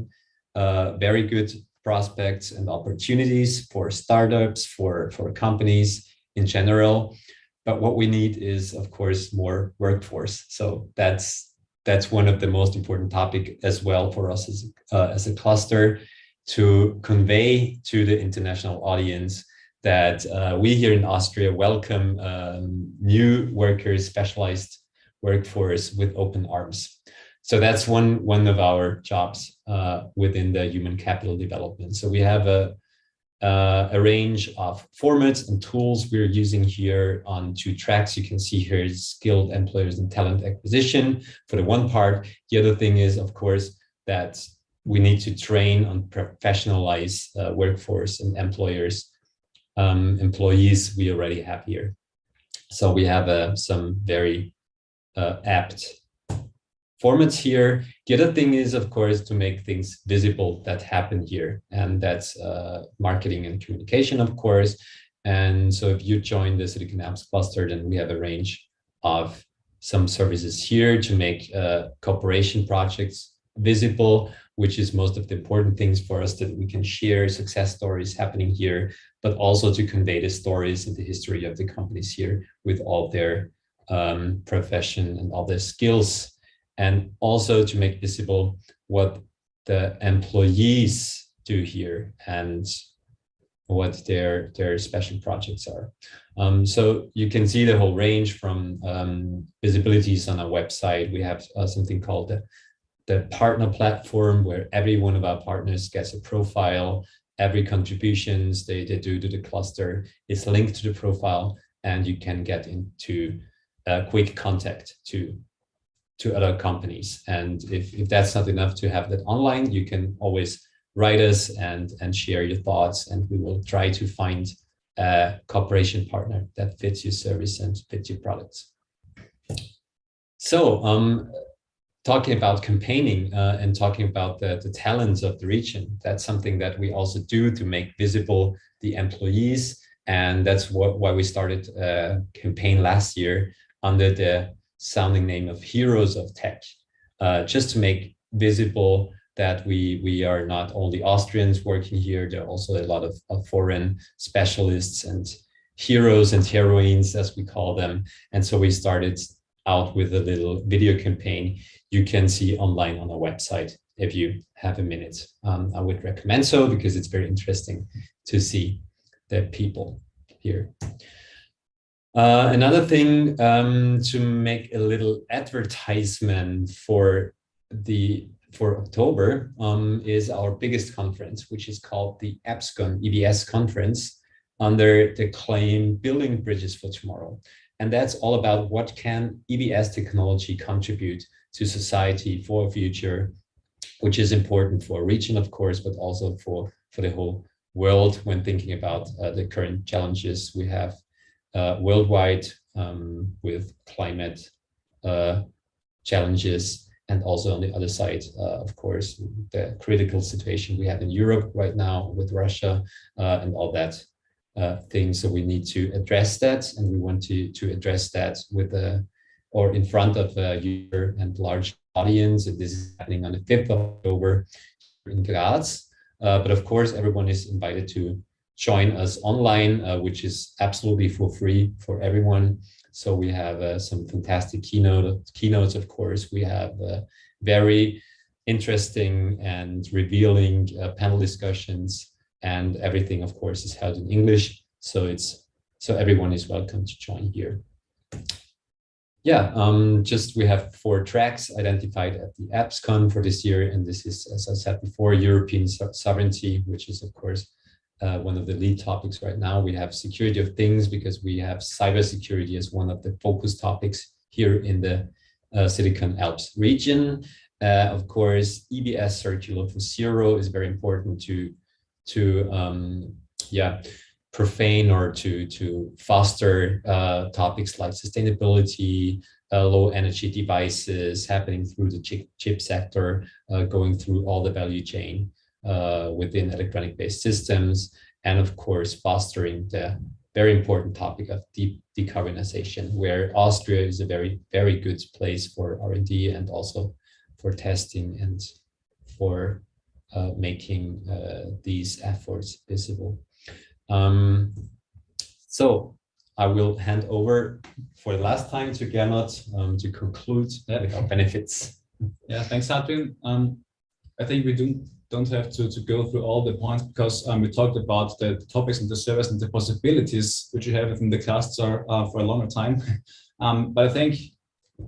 very good prospects and opportunities for startups, for companies in general. But what we need is, of course, more workforce. So that's one of the most important topic as well for us as a cluster, to convey to the international audience that we here in Austria welcome new workers, specialized workforce with open arms. So that's one of our jobs within the human capital development. So we have a range of formats and tools we're using here on 2 tracks. You can see here skilled employers and talent acquisition for the one part. The other thing is, of course, that we need to train and professionalize workforce and employees we already have here. So we have some very apt formats here. The other thing is, of course, to make things visible that happen here, and that's marketing and communication, of course. And so if you join the Silicon Alps cluster, then we have a range of some services here to make cooperation projects visible, which is most of the important things for us, that we can share success stories happening here, but also to convey the stories and the history of the companies here with all their profession and all their skills, and also to make visible what the employees do here and what their special projects are. So you can see the whole range from visibilities on our website. We have something called the partner platform, where every one of our partners gets a profile. Every contributions they do to the cluster is linked to the profile, and you can get into quick contact to other companies. And if that's not enough to have that online, you can always write us and share your thoughts, and we will try to find a cooperation partner that fits your service and fits your products. So talking about campaigning and talking about the talents of the region, that's something that we also do to make visible the employees. And that's why we started a campaign last year under the sounding name of Heroes of Tech, just to make visible that we are not only Austrians working here, there are also a lot of foreign specialists and heroes and heroines, as we call them. And so we started out with a little video campaign you can see online on our website. If you have a minute, I would recommend so, because it's very interesting to see the people here. Another thing, to make a little advertisement for October, is our biggest conference, which is called the EBS conference, under the claim Building Bridges for Tomorrow. And that's all about what can EBS technology contribute to society for a future, which is important for a region, of course, but also for the whole world when thinking about the current challenges we have worldwide, with climate challenges, and also on the other side, of course, the critical situation we have in Europe right now with Russia and all that thing. So we need to address that, and we want to address that with or in front of a user and large audience. And this is happening on the 5th of October in Graz. But of course, everyone is invited to join us online, which is absolutely for free for everyone. So we have some fantastic keynotes, of course. We have very interesting and revealing panel discussions, and everything, of course, is held in English. So everyone is welcome to join here. Yeah, we have 4 tracks identified at the AppsCon for this year. And this is, as I said before, European sovereignty, which is, of course, one of the lead topics right now. We have security of things, because we have cybersecurity as one of the focus topics here in the Silicon Alps region. Of course, EBS Circular for Zero is very important to profane or to foster topics like sustainability, low energy devices happening through the chip sector, going through all the value chain within electronic-based systems, and of course fostering the very important topic of decarbonization, where Austria is a very, very good place for R&D and also for testing and for making these efforts visible. So I will hand over for the last time to Gernot to conclude with our benefits.
Yeah, thanks, Adrian. I think we don't have to go through all the points, because we talked about the topics and the service and the possibilities which you have within the cluster for a longer time. But I think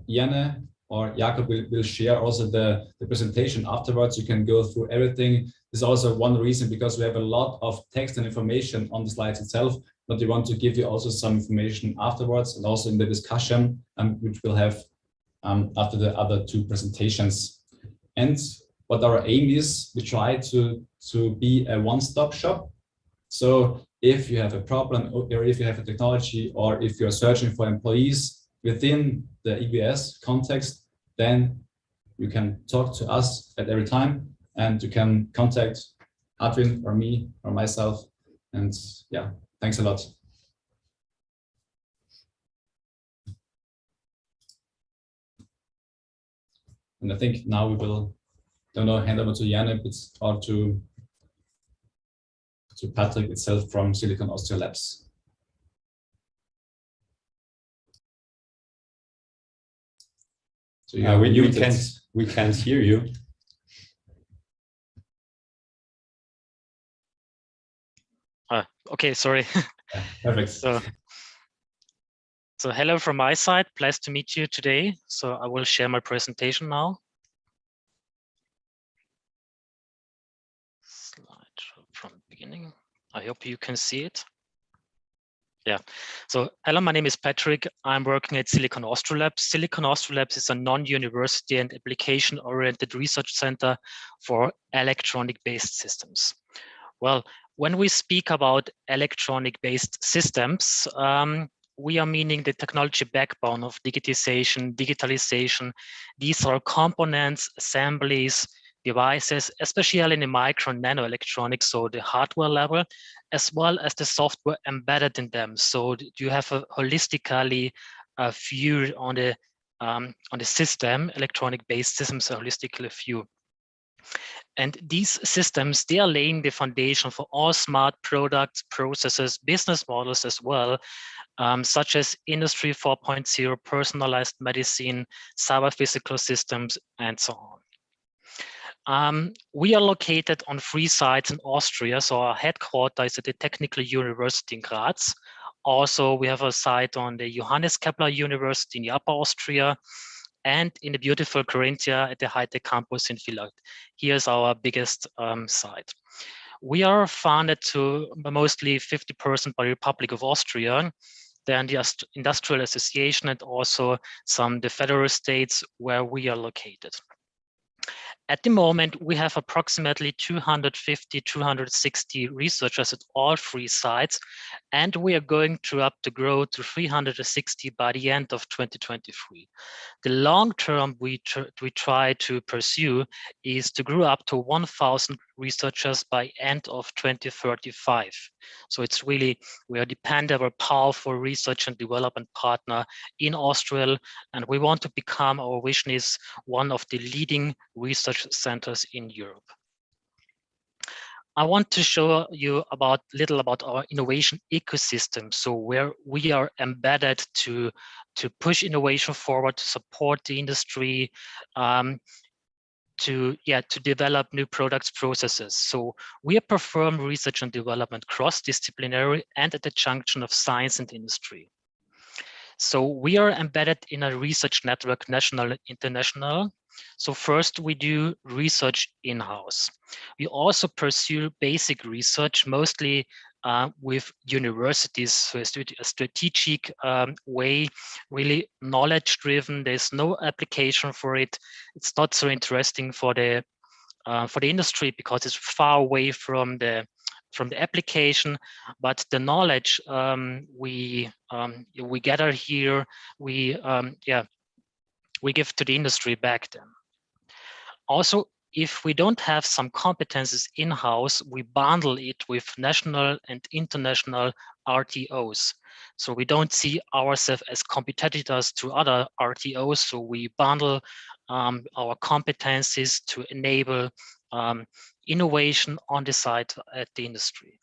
Janne or Jakob will share also the presentation afterwards. You can go through everything. This is also one reason, because we have a lot of text and information on the slides itself, but we want to give you also some information afterwards, and also in the discussion, which we'll have after the other 2 presentations. And what our aim is, we try to be a one-stop shop. So if you have a problem, or if you have a technology, or if you're searching for employees within the EBS context, then you can talk to us at every time, and you can contact Adrian or me or myself. And yeah, thanks a lot. And I think now we will, hand over to Janne or to Patrick itself from Silicon Austria Labs. So
we can't hear you.
Okay, sorry.
Yeah, perfect.
So hello from my side. Pleased to meet you today. So I will share my presentation now. Slide from the beginning. I hope you can see it. Yeah. So hello, my name is Patrick. I'm working at Silicon Austria Labs. Silicon Austria Labs is a non-university and application-oriented research center for electronic-based systems. Well, when we speak about electronic-based systems, we are meaning the technology backbone of digitalization. These are components, assemblies, devices, especially in the micro and nano electronics, so the hardware level, as well as the software embedded in them. So you have a holistically view on the system, electronic-based systems, a holistic view. And these systems, they are laying the foundation for all smart products, processes, business models as well, such as Industry 4.0, personalized medicine, cyber physical systems, and so on. We are located on 3 sites in Austria. So our headquarters is at the Technical University in Graz. Also, we have a site on the Johannes Kepler University in Upper Austria, and in the beautiful Carinthia at the high-tech campus in Villach. Here's our biggest site. We are funded to mostly 50% by the Republic of Austria, then the Industrial Association, and also the federal states where we are located. At the moment, we have approximately 250, 260 researchers at all 3 sites, and we are going to grow to 360 by the end of 2023. The long term we try to pursue is to grow up to 1,000 researchers by end of 2035. So it's really, we are dependable, powerful research and development partner in Austria, and we want to become, our vision is one of the leading research centers in Europe. I want to show you little about our innovation ecosystem. So where we are embedded to push innovation forward, to support the industry, to develop new products, processes. So we perform research and development cross-disciplinary and at the junction of science and industry. So we are embedded in a research network, national, international. So first we do research in-house. We also pursue basic research, mostly with universities, so a strategic way, really knowledge-driven. There's no application for it. It's not so interesting for the industry because it's far away from the application, but the knowledge we gather here, we give to the industry back then. Also, if we don't have some competences in-house, we bundle it with national and international RTOs. So we don't see ourselves as competitors to other RTOs, so we bundle our competencies to enable innovation on the side at the industry.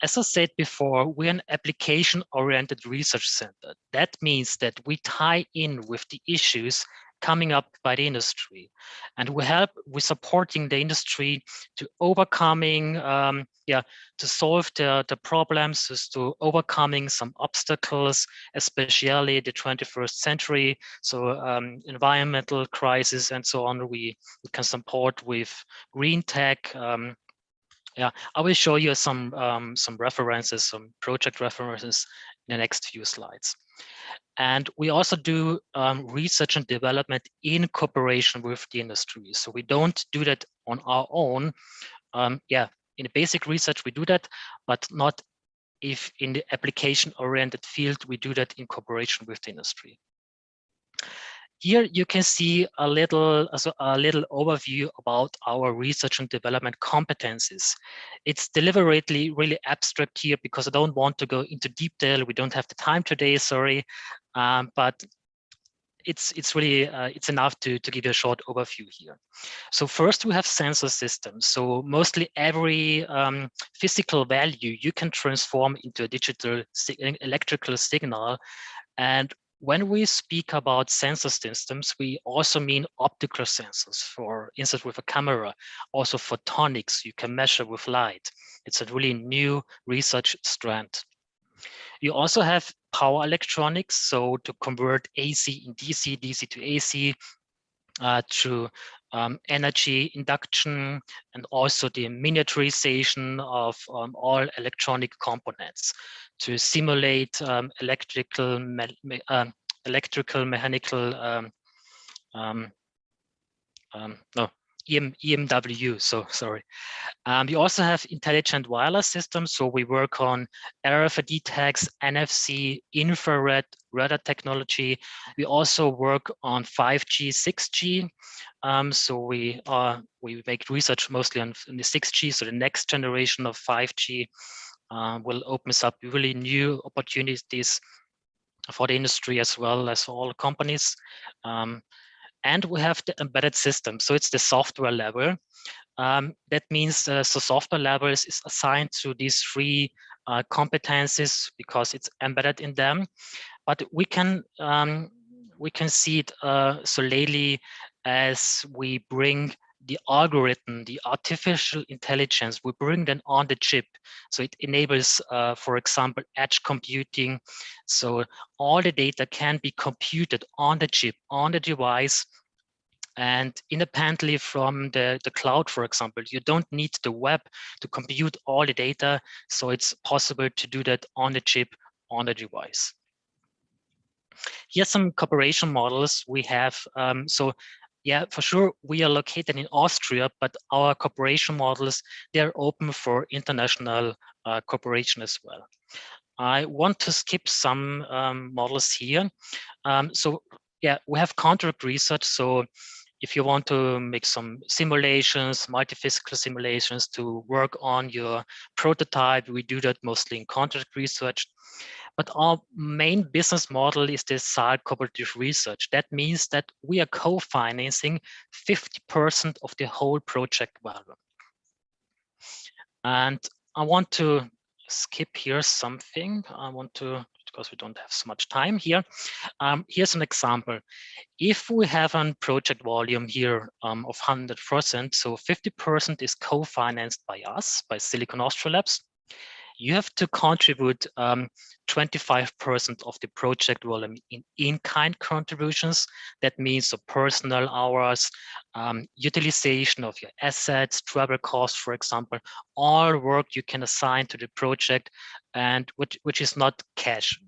As I said before, we're an application-oriented research center. That means that we tie in with the issues coming up by the industry, and we're supporting the industry to overcoming, to solve the problems, to overcoming some obstacles, especially the 21st century. So environmental crisis and so on. We can support with green tech. I will show you some references, some project references in the next few slides. And we also do research and development in cooperation with the industry. So we don't do that on our own. In the basic research, we do that, but not if in the application-oriented field, we do that in cooperation with the industry. Here you can see a little overview about our research and development competencies. It's deliberately really abstract here because I don't want to go into detail. We don't have the time today, sorry, but it's really it's enough to give you a short overview here. So first we have sensor systems. So mostly every physical value you can transform into a digital electrical signal. And when we speak about sensor systems, we also mean optical sensors, for instance, with a camera, also photonics, you can measure with light. It's a really new research strand. You also have power electronics, so to convert AC in DC, DC to AC, to energy induction, and also the miniaturization of all electronic components to simulate electrical, mechanical, EMW, so sorry. We also have intelligent wireless systems. So we work on RFID tags, NFC, infrared, radar technology. We also work on 5G, 6G. So we make research mostly on the 6G. So the next generation of 5G will open up really new opportunities for the industry as well as for all companies. And we have the embedded system. So it's the software level. That means so software level is assigned to these three competencies because it's embedded in them. But we can see it so lately as we bring the algorithm, the artificial intelligence, we bring them on the chip. So it enables, for example, edge computing. So all the data can be computed on the chip, on the device, and independently from the cloud, for example. You don't need the web to compute all the data. So it's possible to do that on the chip, on the device. Here's some cooperation models we have. So yeah, for sure, we are located in Austria, but our cooperation models, they're open for international cooperation as well. I want to skip some models here. So yeah, we have contract research. So if you want to make some simulations, multi-physical simulations to work on your prototype, we do that mostly in contract research. But our main business model is this SAL cooperative research. That means that we are co-financing 50% of the whole project value. And I want to skip here something. Because we don't have so much time here. Here's an example. If we have a project volume here of 100%, so 50% is co-financed by us, by Silicon Austria Labs, you have to contribute 25% of the project volume in-kind contributions. That means the personnel hours, utilization of your assets, travel costs, for example, all work you can assign to the project, and which is not cash.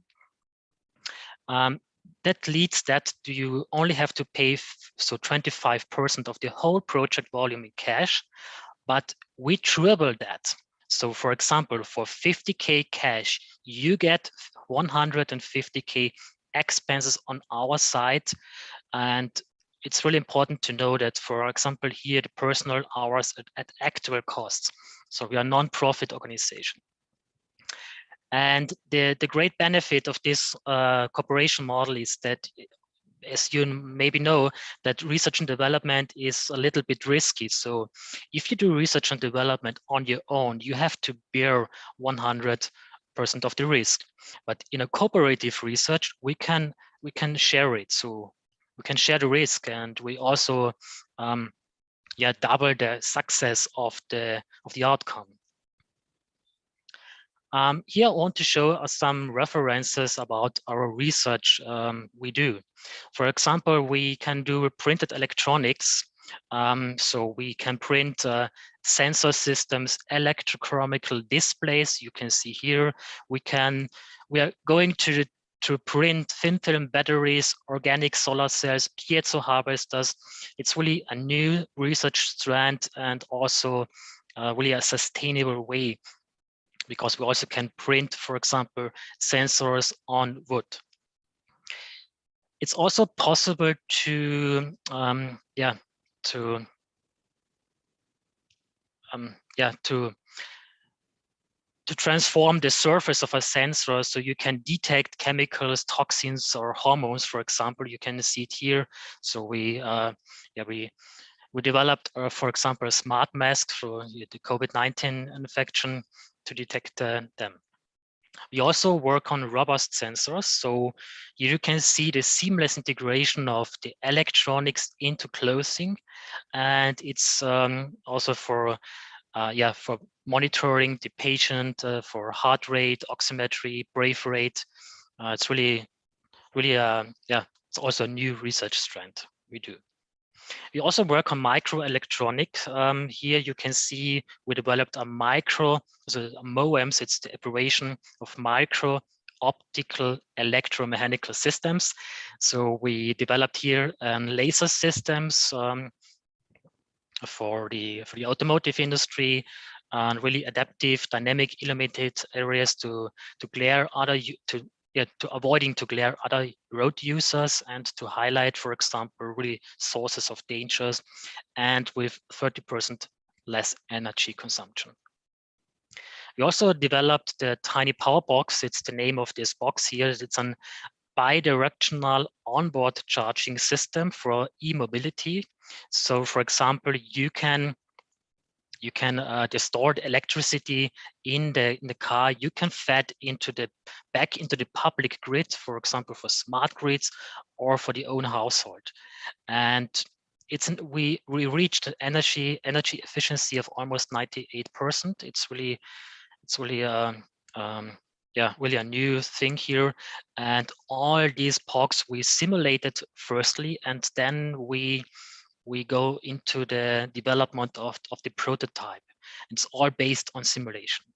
That leads that you only have to pay 25% of the whole project volume in cash, but we triple that. So for example, for 50K cash, you get 150K expenses on our side. And it's really important to know that, for example, here, the personal hours at actual costs. So we are a non-profit organization. And the great benefit of this cooperation model is that, as you maybe know, that research and development is a little bit risky. So if you do research and development on your own, you have to bear 100% of the risk. But in a cooperative research, we can share it. So we can share the risk, and we also double the success of the outcome. Here I want to show some references about our research we do. For example, we can do printed electronics. So we can print sensor systems, electrochromical displays. You can see here, we are going to print thin film batteries, organic solar cells, piezo harvesters. It's really a new research strand, and also really a sustainable way, because we also can print, for example, sensors on wood. It's also possible to transform the surface of a sensor, so you can detect chemicals, toxins, or hormones. For example, you can see it here. So we developed, for example, a smart mask for the COVID-19 infection to detect them. We also work on robust sensors. So you can see the seamless integration of the electronics into clothing. And it's also for monitoring the patient for heart rate, oximetry, breath rate. It's really, it's also a new research strand we do. We also work on microelectronics. Here you can see we developed a MOEMs. It's the abbreviation of micro optical electromechanical systems. So we developed here laser systems for the automotive industry, and really adaptive, dynamic, illuminated areas to avoiding to glare other road users, and to highlight, for example, really sources of dangers, and with 30% less energy consumption. We also developed the tiny power box. It's the name of this box here. It's an bidirectional onboard charging system for e-mobility. So, for example, you can the stored electricity in the car, you can fed back into the public grid, for example, for smart grids or for the own household. And we reached an energy efficiency of almost 98%. It's really really a new thing here. And all these POCs we simulated firstly, and then we go into the development of the prototype. It's all based on simulation.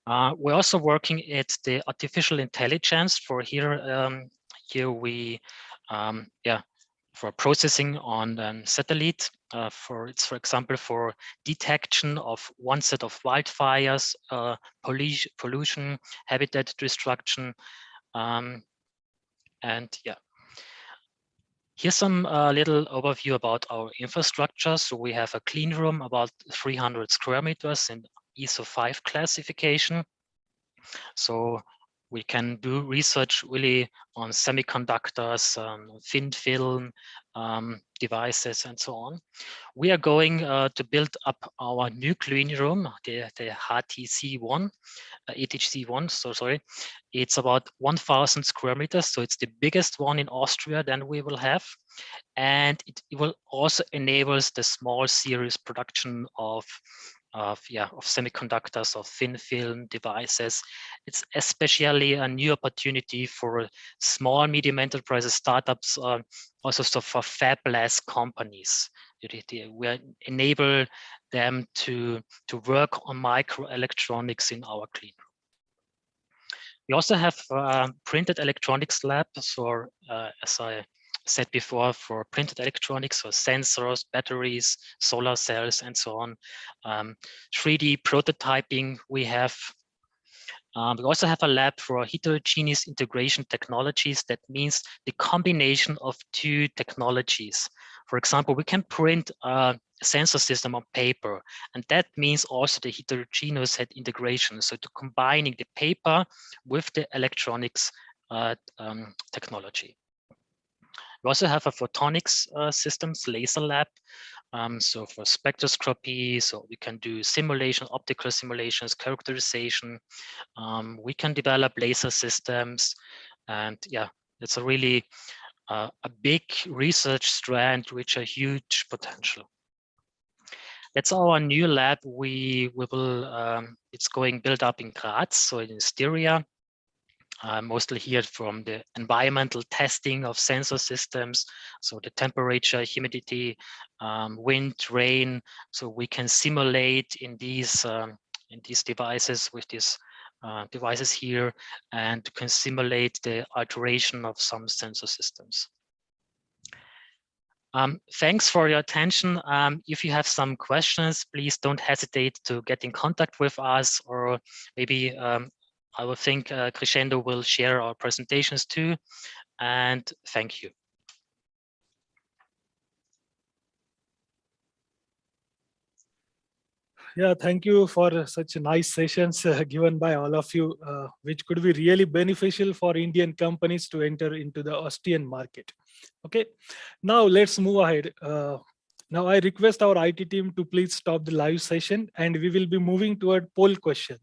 We're also working at the artificial intelligence for here. Here we, for processing on satellite. For example, for detection of one set of wildfires, pollution, habitat destruction, and yeah. Here's some little overview about our infrastructure. So we have a clean room about 300 square meters in ISO 5 classification. So we can do research really on semiconductors, thin film devices, and so on. We are going to build up our new clean room, the HTC1, ETHC1, so sorry. It's about 1,000 square meters, so it's the biggest one in Austria then we will have. And it will also enable the small series production of semiconductors, of thin film devices. It's especially a new opportunity for small, medium enterprises, startups, also for fabless companies. We enable them to work on microelectronics in our clean room. We also have a printed electronics lab, so as I said before, for printed electronics, so sensors, batteries, solar cells, and so on. 3D prototyping we have. We also have a lab for heterogeneous integration technologies. That means the combination of two technologies. For example, we can print a sensor system on paper, and that means also the heterogeneous integration. So to combining the paper with the electronics technology. We also have a photonics systems laser lab. So for spectroscopy, so we can do simulation, optical simulations, characterization. We can develop laser systems, and yeah, it's a really a big research strand which a huge potential. That's our new lab. We will it's going built up in Graz, so in Styria. Mostly here from the environmental testing of sensor systems, so the temperature, humidity, wind, rain. So we can simulate in these devices with these devices here, and can simulate the alteration of some sensor systems. Thanks for your attention. If you have some questions, please don't hesitate to get in contact with us, or maybe I will think Crescendo will share our presentations too, and thank you.
Yeah, thank you for such nice sessions given by all of you, which could be really beneficial for Indian companies to enter into the Austrian market. Okay, now let's move ahead. Now I request our IT team to please stop the live session, and we will be moving toward poll question.